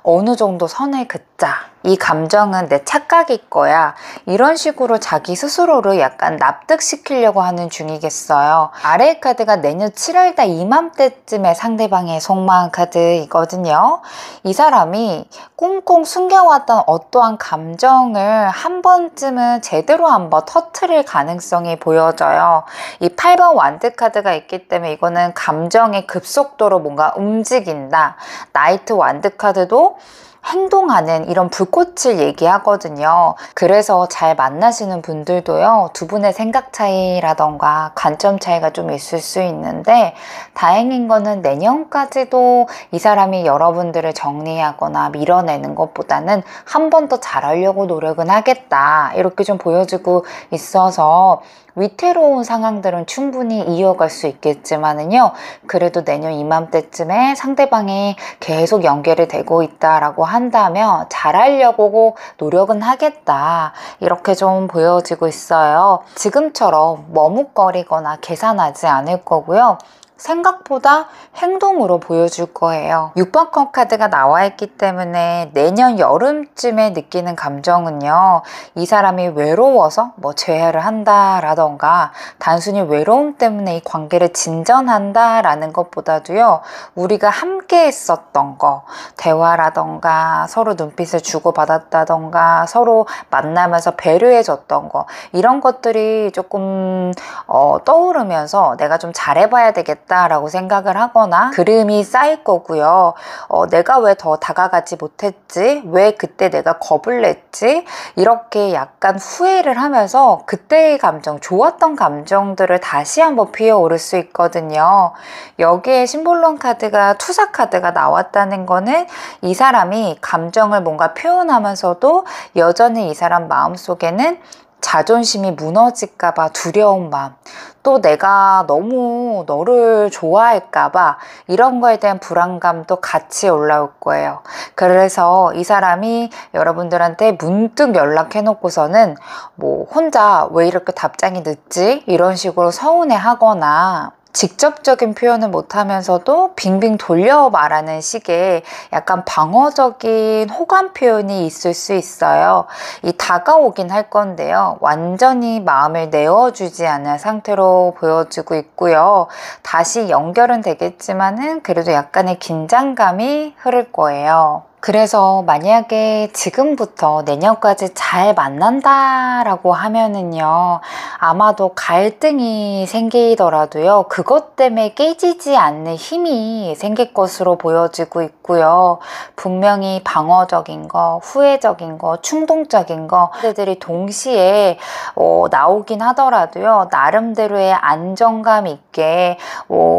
어느 정도 선을 긋자, 이 감정은 내 착각일 거야, 이런 식으로 자기 스스로를 약간 납득시키려고 하는 중이겠어요. 아래 카드가 내년 7월달 이맘때쯤에 상대방의 속마음 카드이거든요. 이 사람이 꽁꽁 숨겨왔던 어떠한 감정을 한 번쯤은 제대로 한번 터트릴 가능성이 보여져요. 이 8번 완드 카드가 있기 때문에 이거는 감정의 급속도로 뭔가 움직인다. 나이트 완드 카드도 행동하는 이런 불꽃을 얘기하거든요. 그래서 잘 만나시는 분들도요, 두 분의 생각 차이라던가 관점 차이가 좀 있을 수 있는데, 다행인 거는 내년까지도 이 사람이 여러분들을 정리하거나 밀어내는 것보다는 한 번 더 잘하려고 노력은 하겠다, 이렇게 좀 보여주고 있어서 위태로운 상황들은 충분히 이어갈 수 있겠지만은요, 그래도 내년 이맘때쯤에 상대방이 계속 연결이 되고 있다라고 한다면 잘하려고 노력은 하겠다, 이렇게 좀 보여지고 있어요. 지금처럼 머뭇거리거나 계산하지 않을 거고요. 생각보다 행동으로 보여줄 거예요. 6번 컵 카드가 나와 있기 때문에 내년 여름쯤에 느끼는 감정은요, 이 사람이 외로워서 뭐 재회를 한다라던가 단순히 외로움 때문에 이 관계를 진전한다라는 것보다도요, 우리가 함께 했었던 거, 대화라던가 서로 눈빛을 주고받았다던가 서로 만나면서 배려해줬던 거, 이런 것들이 조금 떠오르면서 내가 좀 잘해봐야 되겠다라고 생각을 하거나 그림이 쌓일 거고요. 내가 왜 더 다가가지 못했지? 왜 그때 내가 겁을 냈지? 이렇게 약간 후회를 하면서 그때의 감정, 좋았던 감정들을 다시 한번 피어오를 수 있거든요. 여기에 심볼론 카드가 투사 카드가 나왔다는 거는 이 사람이 감정을 뭔가 표현하면서도 여전히 이 사람 마음속에는 자존심이 무너질까봐 두려운 마음, 또 내가 너무 너를 좋아할까봐 이런 거에 대한 불안감도 같이 올라올 거예요. 그래서 이 사람이 여러분들한테 문득 연락해놓고서는 뭐 혼자 왜 이렇게 답장이 늦지? 이런 식으로 서운해 하거나 직접적인 표현을 못하면서도 빙빙 돌려 말하는 식의 약간 방어적인 호감 표현이 있을 수 있어요. 이 다가오긴 할 건데요, 완전히 마음을 내어주지 않은 상태로 보여지고 있고요. 다시 연결은 되겠지만은 그래도 약간의 긴장감이 흐를 거예요. 그래서 만약에 지금부터 내년까지 잘 만난다라고 하면은요, 아마도 갈등이 생기더라도요, 그것 때문에 깨지지 않는 힘이 생길 것으로 보여지고 있고요. 분명히 방어적인 거, 후회적인 거, 충동적인 거, 그들이 동시에 나오긴 하더라도요, 나름대로의 안정감 있게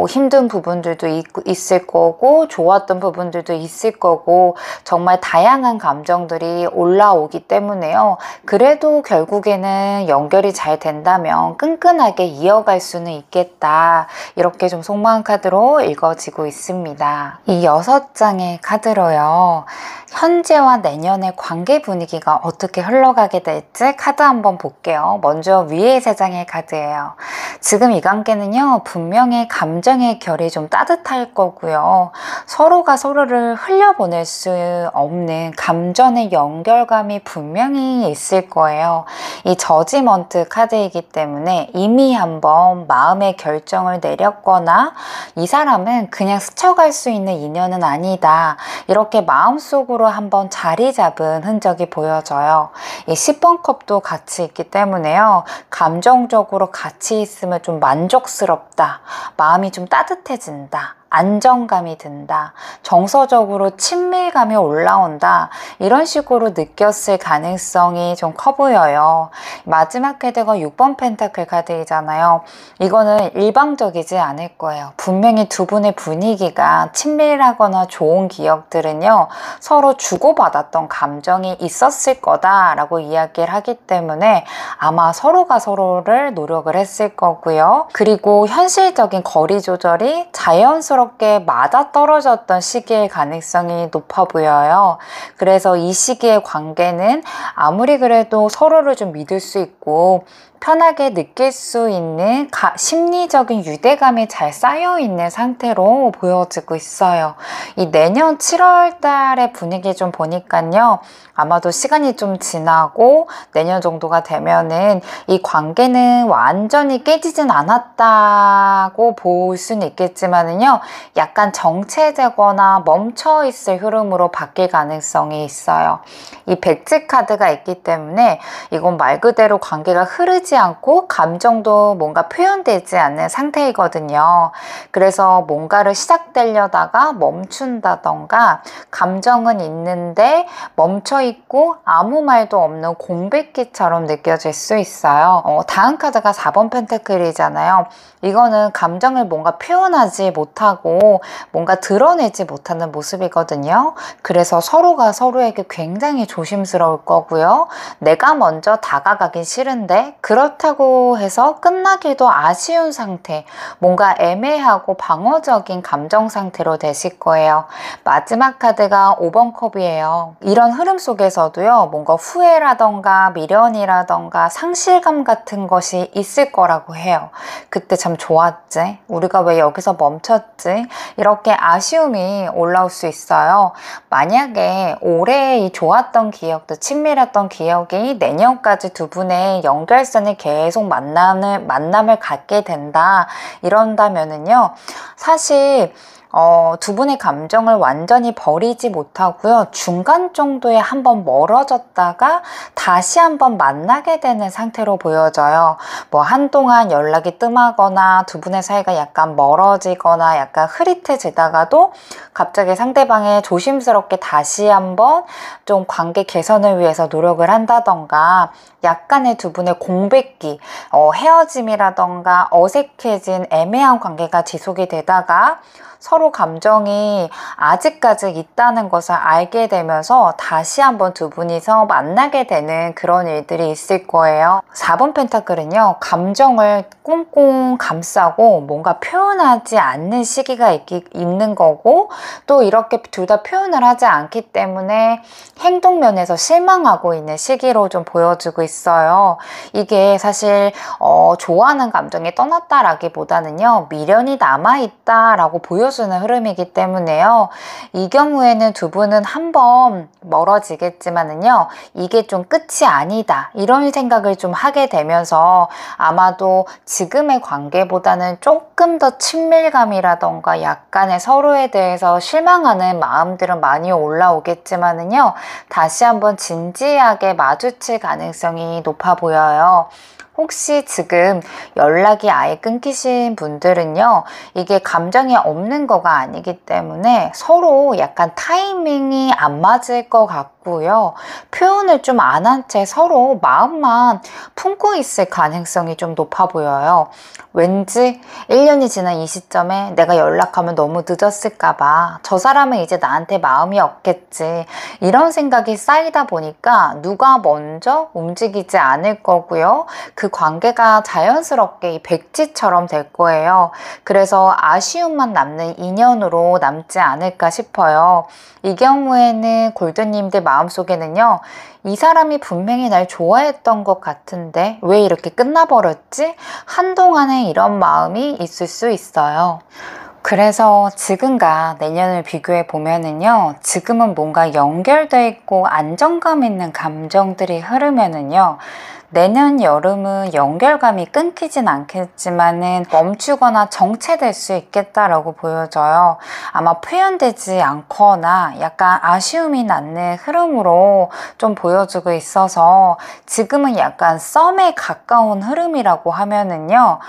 힘든 부분들도 있을 거고, 좋았던 부분들도 있을 거고, 정말 다양한 감정들이 올라오기 때문에요. 그래도 결국에는 연결이 잘 된다면 끈끈하게 이어갈 수는 있겠다. 이렇게 좀 속마음 카드로 읽어지고 있습니다. 이 6장의 카드로요, 현재와 내년의 관계 분위기가 어떻게 흘러가게 될지 카드 한번 볼게요. 먼저 위에 3장의 카드예요. 지금 이 관계는요, 분명히 감정의 결이 좀 따뜻할 거고요. 서로가 서로를 흘려보낼 수 없는 감정의 연결감이 분명히 있을 거예요. 이 저지먼트 카드이기 때문에 이미 한번 마음의 결정을 내렸거나 이 사람은 그냥 스쳐갈 수 있는 인연은 아니다, 이렇게 마음속으로 한번 자리 잡은 흔적이 보여져요. 이 10번 컵도 같이 있기 때문에요, 감정적으로 같이 있으면 좀 만족스럽다, 마음이 좀 따뜻해진다, 안정감이 든다, 정서적으로 친밀감이 올라온다, 이런 식으로 느꼈을 가능성이 좀 커 보여요. 마지막 카드가 6번 펜타클 카드이잖아요. 이거는 일방적이지 않을 거예요. 분명히 두 분의 분위기가 친밀하거나 좋은 기억들은요, 서로 주고받았던 감정이 있었을 거다라고 이야기를 하기 때문에 아마 서로가 서로를 노력을 했을 거고요. 그리고 현실적인 거리 조절이 자연스럽게 맞아떨어졌던 시기일 가능성이 높아 보여요. 그래서 이 시기의 관계는 아무리 그래도 서로를 좀 믿을 수 있고 편하게 느낄 수 있는 심리적인 유대감이 잘 쌓여있는 상태로 보여지고 있어요. 이 내년 7월 달의 분위기 좀 보니까요, 아마도 시간이 좀 지나고 내년 정도가 되면은 이 관계는 완전히 깨지진 않았다고 볼 수는 있겠지만은요, 약간 정체되거나 멈춰있을 흐름으로 바뀔 가능성이 있어요. 이 백지 카드가 있기 때문에 이건 말 그대로 관계가 흐르지 않고 감정도 뭔가 표현되지 않는 상태이거든요. 그래서 뭔가를 시작되려다가 멈춘다던가, 감정은 있는데 멈춰있고 아무 말도 없는 공백기처럼 느껴질 수 있어요. 다음 카드가 4번 펜타클이잖아요. 이거는 감정을 뭔가 표현하지 못하고 뭔가 드러내지 못하는 모습이거든요. 그래서 서로가 서로에게 굉장히 조심스러울 거고요. 내가 먼저 다가가긴 싫은데 그런 그렇다고 해서 끝나기도 아쉬운 상태, 뭔가 애매하고 방어적인 감정 상태로 되실 거예요. 마지막 카드가 5번 컵이에요. 이런 흐름 속에서도요, 뭔가 후회라던가 미련이라던가 상실감 같은 것이 있을 거라고 해요. 그때 참 좋았지? 우리가 왜 여기서 멈췄지? 이렇게 아쉬움이 올라올 수 있어요. 만약에 올해 이 좋았던 기억도 친밀했던 기억이 내년까지 두 분의 연결선이 계속 만남을 갖게 된다 이런다면은요, 사실 두 분의 감정을 완전히 버리지 못하고요, 중간 정도에 한번 멀어졌다가 다시 한번 만나게 되는 상태로 보여져요. 뭐 한동안 연락이 뜸하거나 두 분의 사이가 약간 멀어지거나 약간 흐릿해지다가도 갑자기 상대방이 조심스럽게 다시 한번 좀 관계 개선을 위해서 노력을 한다던가, 약간의 두 분의 공백기, 헤어짐이라던가 어색해진 애매한 관계가 지속이 되다가 서로 감정이 아직까지 있다는 것을 알게 되면서 다시 한번 두 분이서 만나게 되는 그런 일들이 있을 거예요. 4번 펜타클은요, 감정을 꽁꽁 감싸고 뭔가 표현하지 않는 시기가 있는 거고, 또 이렇게 둘 다 표현을 하지 않기 때문에 행동면에서 실망하고 있는 시기로 좀 보여지고 있어요. 이게 사실 좋아하는 감정이 떠났다라기보다는요, 미련이 남아있다라고 보여주는 흐름이기 때문에요. 이 경우에는 두 분은 한번 멀어지겠지만은요, 이게 좀 끝이 아니다 이런 생각을 좀 하게 되면서 아마도 지금의 관계보다는 조금 더 친밀감이라던가 약간의 서로에 대해서 실망하는 마음들은 많이 올라오겠지만은요, 다시 한번 진지하게 마주칠 가능성이 높아 보여요. 혹시 지금 연락이 아예 끊기신 분들은요, 이게 감정이 없는 거가 아니기 때문에 서로 약간 타이밍이 안 맞을 것 같고요, 표현을 좀 안 한 채 서로 마음만 품고 있을 가능성이 좀 높아 보여요. 왠지 1년이 지난 이 시점에 내가 연락하면 너무 늦었을까봐, 저 사람은 이제 나한테 마음이 없겠지, 이런 생각이 쌓이다 보니까 누가 먼저 움직이지 않을 거고요, 그 관계가 자연스럽게 이 백지처럼 될 거예요. 그래서 아쉬움만 남는 인연으로 남지 않을까 싶어요. 이 경우에는 골드님들 마음속에는요, 이 사람이 분명히 날 좋아했던 것 같은데 왜 이렇게 끝나버렸지? 한동안에 이런 마음이 있을 수 있어요. 그래서 지금과 내년을 비교해 보면은요, 지금은 뭔가 연결돼 있고 안정감 있는 감정들이 흐르면은요, 내년 여름은 연결감이 끊기진 않겠지만은 멈추거나 정체될 수 있겠다라고 보여져요. 아마 표현되지 않거나 약간 아쉬움이 남는 흐름으로 좀 보여주고 있어서 지금은 약간 썸에 가까운 흐름이라고 하면은요,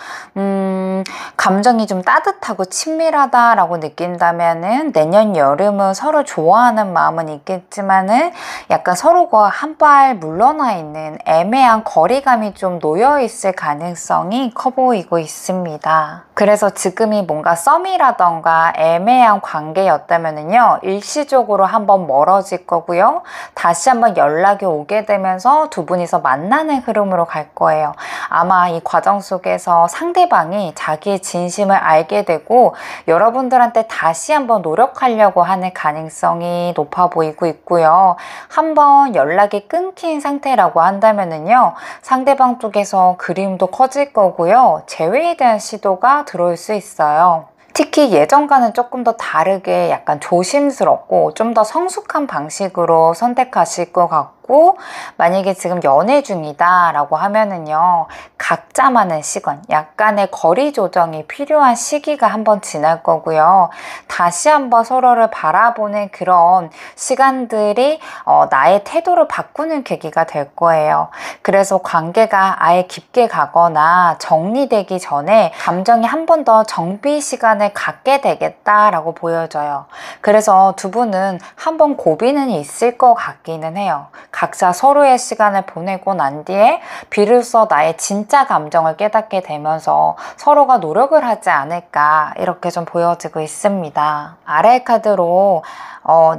감정이 좀 따뜻하고 친밀하다라고 느낀다면은 내년 여름은 서로 좋아하는 마음은 있겠지만은 약간 서로가 한 발 물러나 있는 애매한 거리감이 좀 놓여있을 가능성이 커 보이고 있습니다. 그래서 지금이 뭔가 썸이라던가 애매한 관계였다면은요, 일시적으로 한번 멀어질 거고요, 다시 한번 연락이 오게 되면서 두 분이서 만나는 흐름으로 갈 거예요. 아마 이 과정 속에서 상대방이 자기의 진심을 알게 되고 여러분들한테 다시 한번 노력하려고 하는 가능성이 높아 보이고 있고요. 한번 연락이 끊긴 상태라고 한다면은요, 상대방 쪽에서 그리움도 커질 거고요, 재회에 대한 시도가 들어올 수 있어요. 특히 예전과는 조금 더 다르게 약간 조심스럽고 좀 더 성숙한 방식으로 선택하실 것 같고, 만약에 지금 연애 중이다 라고 하면은요, 각자만의 시간, 약간의 거리 조정이 필요한 시기가 한번 지날 거고요, 다시 한번 서로를 바라보는 그런 시간들이 나의 태도를 바꾸는 계기가 될 거예요. 그래서 관계가 아예 깊게 가거나 정리되기 전에 감정이 한 번 더 정비 시간을 갖게 되겠다라고 보여져요. 그래서 두 분은 한번 고비는 있을 것 같기는 해요. 각자 서로의 시간을 보내고 난 뒤에 비로소 나의 진짜 감정을 깨닫게 되면서 서로가 노력을 하지 않을까, 이렇게 좀 보여지고 있습니다. 아래 카드로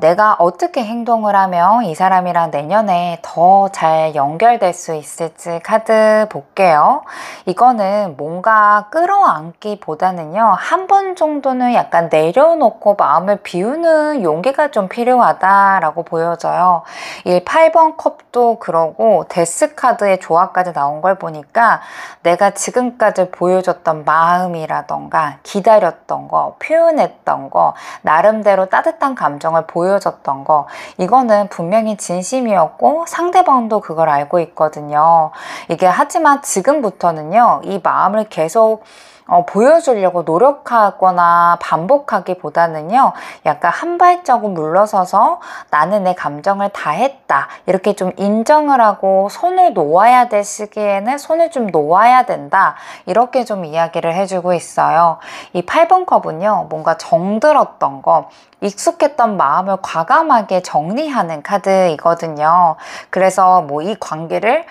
내가 어떻게 행동을 하면 이 사람이랑 내년에 더 잘 연결될 수 있을지 카드 볼게요. 이거는 뭔가 끌어안기보다는요, 한 번 정도는 약간 내려놓고 마음을 비우는 용기가 좀 필요하다라고 보여져요. 이 8번 컵도 그러고 데스 카드의 조합까지 나온 걸 보니까 내가 지금까지 보여줬던 마음이라던가 기다렸던 거, 표현했던 거, 나름대로 따뜻한 감정을 보여줬던 거, 이거는 분명히 진심이었고 상대방도 그걸 알고 있거든요. 이게 하지만 지금부터는요, 이 마음을 계속 보여주려고 노력하거나 반복하기보다는요, 약간 한 발자국 물러서서 나는 내 감정을 다했다, 이렇게 좀 인정을 하고 손을 놓아야 될 시기에는 손을 좀 놓아야 된다, 이렇게 좀 이야기를 해주고 있어요. 이 8번 컵은요, 뭔가 정들었던 거, 익숙했던 마음을 과감하게 정리하는 카드이거든요. 그래서 뭐 이 관계를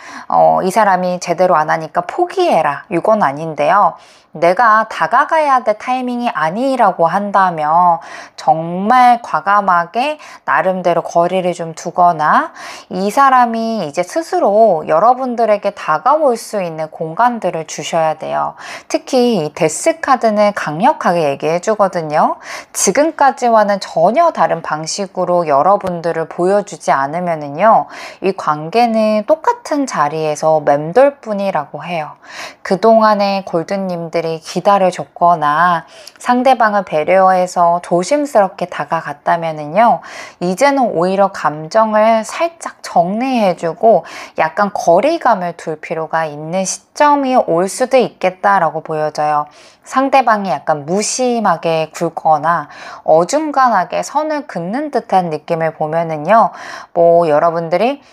이 사람이 제대로 안 하니까 포기해라, 이건 아닌데요. 내가 다가가야 될 타이밍이 아니라고 한다면 정말 과감하게 나름대로 거리를 좀 두거나, 이 사람이 이제 스스로 여러분들에게 다가올 수 있는 공간들을 주셔야 돼요. 특히 이 데스 카드는 강력하게 얘기해 주거든요. 지금까지와는 전혀 다른 방식으로 여러분들을 보여주지 않으면은요, 이 관계는 똑같은 자리에서 맴돌 뿐이라고 해요. 그동안에 골든님들이 기다려줬거나 상대방을 배려해서 조심스럽게 다가갔다면은요, 이제는 오히려 감정을 살짝 정리해주고 약간 거리감을 둘 필요가 있는 시점이 올 수도 있겠다라고 보여져요. 상대방이 약간 무심하게 굴거나 어중간하게 선을 긋는 듯한 느낌을 보면은요, 뭐 여러분들이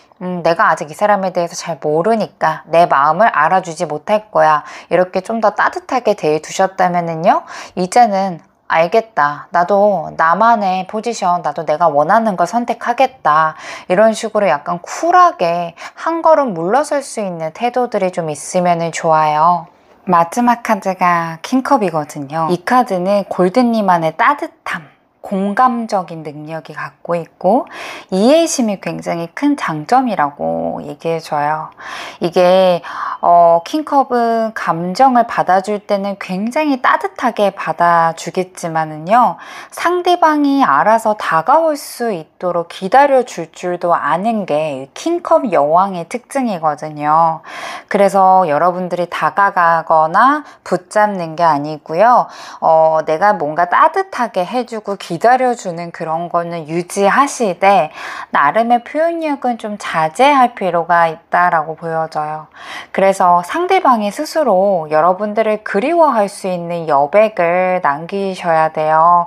내가 아직 이 사람에 대해서 잘 모르니까 내 마음을 알아주지 못할 거야, 이렇게 좀 더 따뜻하게 대해두셨다면은요, 이제는 알겠다, 나도 나만의 포지션, 나도 내가 원하는 걸 선택하겠다, 이런 식으로 약간 쿨하게 한 걸음 물러설 수 있는 태도들이 좀 있으면 좋아요. 마지막 카드가 킹컵이거든요. 이 카드는 골든님만의 따뜻함, 공감적인 능력이 갖고 있고 이해심이 굉장히 큰 장점이라고 얘기해줘요. 이게 킹컵은 감정을 받아줄 때는 굉장히 따뜻하게 받아주겠지만은요, 상대방이 알아서 다가올 수 있도록 기다려줄 줄도 아는 게 킹컵 여왕의 특징이거든요. 그래서 여러분들이 다가가거나 붙잡는 게 아니고요, 내가 뭔가 따뜻하게 해주고 기다려주는 그런 거는 유지하시되 나름의 표현력은 좀 자제할 필요가 있다라고 보여져요. 그래서 상대방이 스스로 여러분들을 그리워할 수 있는 여백을 남기셔야 돼요.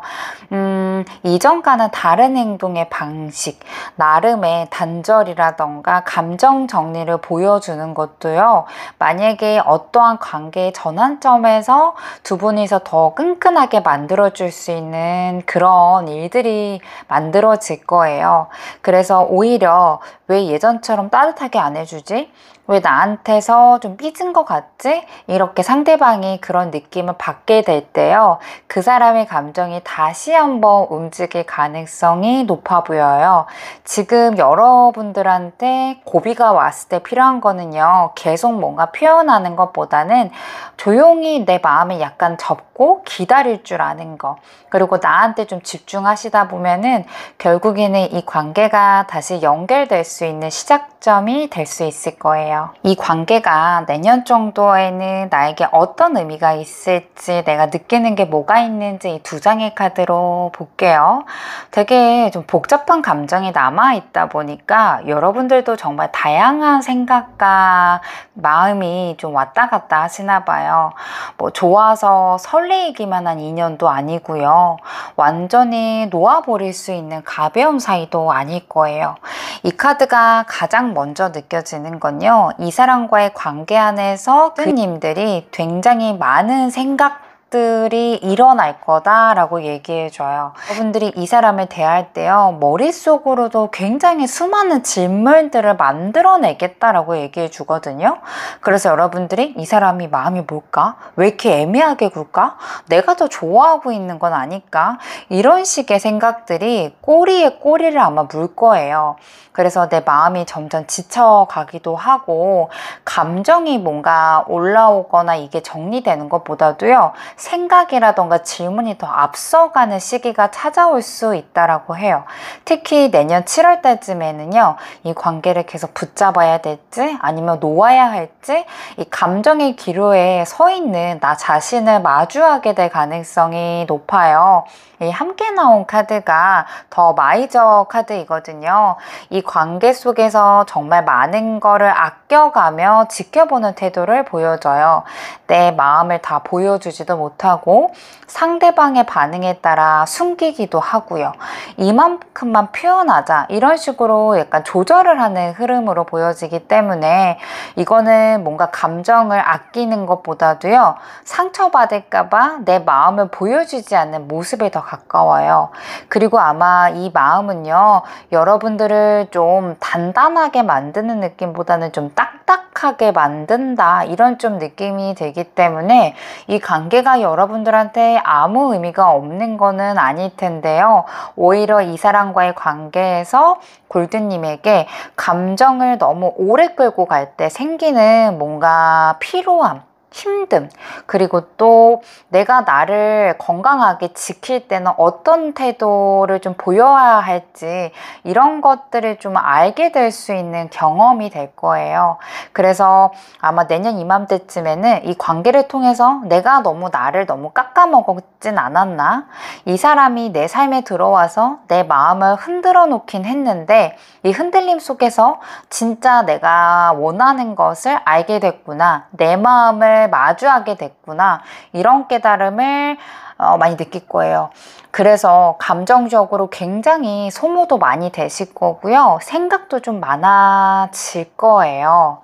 이전과는 다른 행동의 방식, 나름의 단절이라던가 감정 정리를 보여주는 것도요, 만약에 어떠한 관계의 전환점에서 두 분이서 더 끈끈하게 만들어줄 수 있는 그런 일들이 만들어질 거예요. 그래서 오히려 왜 예전처럼 따뜻하게 안 해주지? 왜 나한테서 좀 삐진 것 같지? 이렇게 상대방이 그런 느낌을 받게 될 때요, 그 사람의 감정이 다시 한번 움직일 가능성이 높아 보여요. 지금 여러분들한테 고비가 왔을 때 필요한 거는요, 계속 뭔가 표현하는 것보다는 조용히 내 마음에 약간 접고 기다릴 줄 아는 거, 그리고 나한테 좀 집중하시다 보면은 결국에는 이 관계가 다시 연결될 수 있는 시작점이 될 수 있을 거예요. 이 관계가 내년 정도에는 나에게 어떤 의미가 있을지, 내가 느끼는 게 뭐가 있는지 이 두 장의 카드로 볼게요. 되게 좀 복잡한 감정이 남아있다 보니까 여러분들도 정말 다양한 생각과 마음이 좀 왔다 갔다 하시나 봐요. 뭐 좋아서 설레이기만 한 인연도 아니고요, 완전히 놓아버릴 수 있는 가벼운 사이도 아닐 거예요. 이 카드가 가장 먼저 느껴지는 건요, 이 사람과의 관계 안에서 님들이 굉장히 많은 생각, 생각들이 일어날 거다라고 얘기해줘요. 여러분들이 이 사람을 대할 때요, 머릿속으로도 굉장히 수많은 질문들을 만들어내겠다라고 얘기해주거든요. 그래서 여러분들이 이 사람이 마음이 뭘까? 왜 이렇게 애매하게 굴까? 내가 더 좋아하고 있는 건 아닐까? 이런 식의 생각들이 꼬리에 꼬리를 아마 물 거예요. 그래서 내 마음이 점점 지쳐가기도 하고, 감정이 뭔가 올라오거나 이게 정리되는 것보다도요, 생각이라던가 질문이 더 앞서가는 시기가 찾아올 수 있다라고 해요. 특히 내년 7월 달쯤에는요, 이 관계를 계속 붙잡아야 될지 아니면 놓아야 할지, 이 감정의 기로에 서 있는 나 자신을 마주하게 될 가능성이 높아요. 이 함께 나온 카드가 더 마이저 카드이거든요. 이 관계 속에서 정말 많은 거를 아껴가며 지켜보는 태도를 보여줘요. 내 마음을 다 보여주지도 못하고 상대방의 반응에 따라 숨기기도 하고요. 이만큼만 표현하자, 이런 식으로 약간 조절을 하는 흐름으로 보여지기 때문에 이거는 뭔가 감정을 아끼는 것보다도요, 상처받을까봐 내 마음을 보여주지 않는 모습에 더 가까워요. 그리고 아마 이 마음은요, 여러분들을 좀 단단하게 만드는 느낌보다는 좀 딱딱하게 만든다, 이런 좀 느낌이 들기 때문에 이 관계가 여러분들한테 아무 의미가 없는 거는 아닐 텐데요. 오히려 이 사람과의 관계에서 골드님에게 감정을 너무 오래 끌고 갈 때 생기는 뭔가 피로함, 힘듦, 그리고 또 내가 나를 건강하게 지킬 때는 어떤 태도를 좀 보여야 할지, 이런 것들을 좀 알게 될 수 있는 경험이 될 거예요. 그래서 아마 내년 이맘때쯤에는 이 관계를 통해서 내가 나를 너무 깎아먹었진 않았나? 이 사람이 내 삶에 들어와서 내 마음을 흔들어 놓긴 했는데 이 흔들림 속에서 진짜 내가 원하는 것을 알게 됐구나, 내 마음을 마주하게 됐구나, 이런 깨달음을 많이 느낄 거예요. 그래서 감정적으로 굉장히 소모도 많이 되실 거고요. 생각도 좀 많아질 거예요.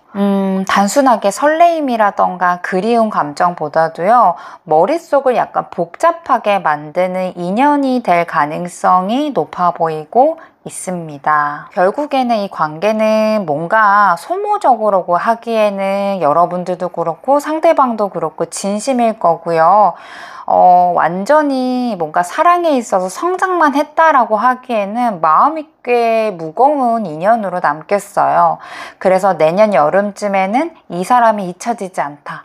단순하게 설레임이라던가 그리운 감정보다도요, 머릿속을 약간 복잡하게 만드는 인연이 될 가능성이 높아 보이고 있습니다. 결국에는 이 관계는 뭔가 소모적으로 하기에는 여러분들도 그렇고 상대방도 그렇고 진심일 거고요. 완전히 뭔가 사랑에 있어서 성장만 했다라고 하기에는 마음이 꽤 무거운 인연으로 남겠어요. 그래서 내년 여름쯤에는 이 사람이 잊혀지지 않다.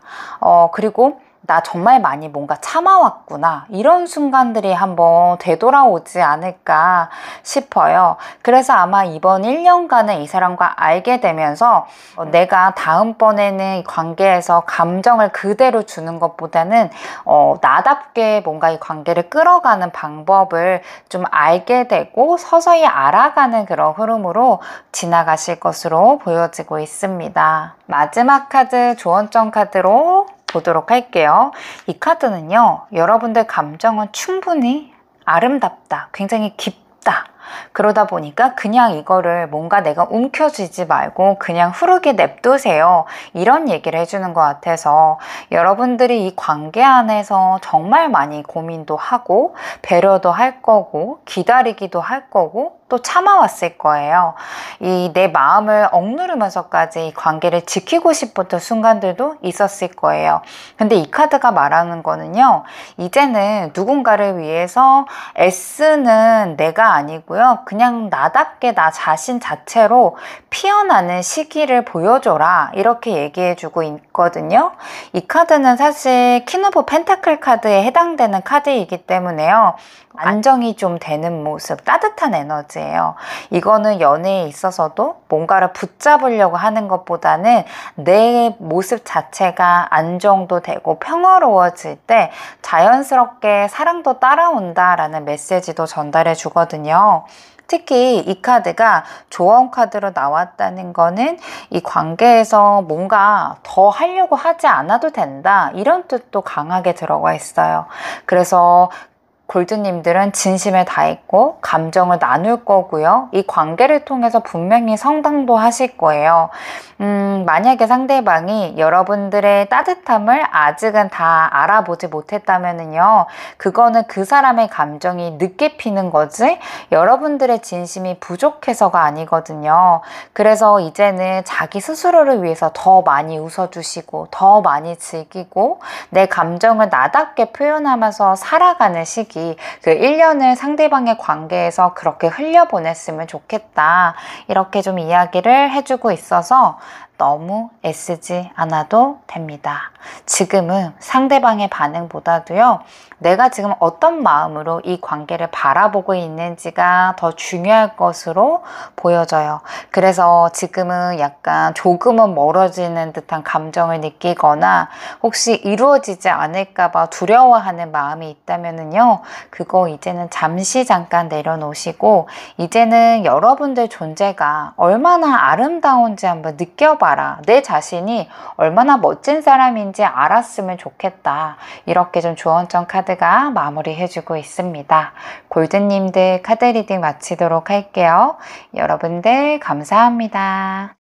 그리고 나 정말 많이 뭔가 참아왔구나, 이런 순간들이 한번 되돌아오지 않을까 싶어요. 그래서 아마 이번 1년간은 이 사람과 알게 되면서 내가 다음번에는 이 관계에서 감정을 그대로 주는 것보다는 나답게 뭔가 이 관계를 끌어가는 방법을 좀 알게 되고 서서히 알아가는 그런 흐름으로 지나가실 것으로 보여지고 있습니다. 마지막 카드, 조언점 카드로 보도록 할게요. 이 카드는요, 여러분들 감정은 충분히 아름답다, 굉장히 깊다, 그러다 보니까 그냥 이거를 뭔가 내가 움켜쥐지 말고 그냥 흐르게 냅두세요, 이런 얘기를 해주는 것 같아서 여러분들이 이 관계 안에서 정말 많이 고민도 하고 배려도 할 거고 기다리기도 할 거고 또 참아왔을 거예요. 이 내 마음을 억누르면서까지 이 관계를 지키고 싶었던 순간들도 있었을 거예요. 근데 이 카드가 말하는 거는요, 이제는 누군가를 위해서 애쓰는 내가 아니고요, 그냥 나답게 나 자신 자체로 피어나는 시기를 보여줘라, 이렇게 얘기해주고 있거든요. 이 카드는 사실 퀸 오브 펜타클 카드에 해당되는 카드이기 때문에요, 안정이 좀 되는 모습, 따뜻한 에너지예요. 이거는 연애에 있어서도 뭔가를 붙잡으려고 하는 것보다는 내 모습 자체가 안정도 되고 평화로워질 때 자연스럽게 사랑도 따라온다라는 메시지도 전달해 주거든요. 특히 이 카드가 조언 카드로 나왔다는 거는 이 관계에서 뭔가 더 하려고 하지 않아도 된다, 이런 뜻도 강하게 들어가 있어요. 그래서 골드님들은 진심을 다했고 감정을 나눌 거고요. 이 관계를 통해서 분명히 성장도 하실 거예요. 만약에 상대방이 여러분들의 따뜻함을 아직은 다 알아보지 못했다면은요, 그거는 그 사람의 감정이 늦게 피는 거지 여러분들의 진심이 부족해서가 아니거든요. 그래서 이제는 자기 스스로를 위해서 더 많이 웃어주시고 더 많이 즐기고 내 감정을 나답게 표현하면서 살아가는 시기, 그 1년을 상대방의 관계에서 그렇게 흘려보냈으면 좋겠다, 이렇게 좀 이야기를 해주고 있어서 너무 애쓰지 않아도 됩니다. 지금은 상대방의 반응보다도요, 내가 지금 어떤 마음으로 이 관계를 바라보고 있는지가 더 중요할 것으로 보여져요. 그래서 지금은 약간 조금은 멀어지는 듯한 감정을 느끼거나 혹시 이루어지지 않을까봐 두려워하는 마음이 있다면은요, 그거 이제는 잠시 잠깐 내려놓으시고 이제는 여러분들 존재가 얼마나 아름다운지 한번 느껴봐라. 내 자신이 얼마나 멋진 사람인지 알았으면 좋겠다. 이렇게 좀 조언점 카드가 마무리해주고 있습니다. 골드님들 카드 리딩 마치도록 할게요. 여러분들 감사합니다.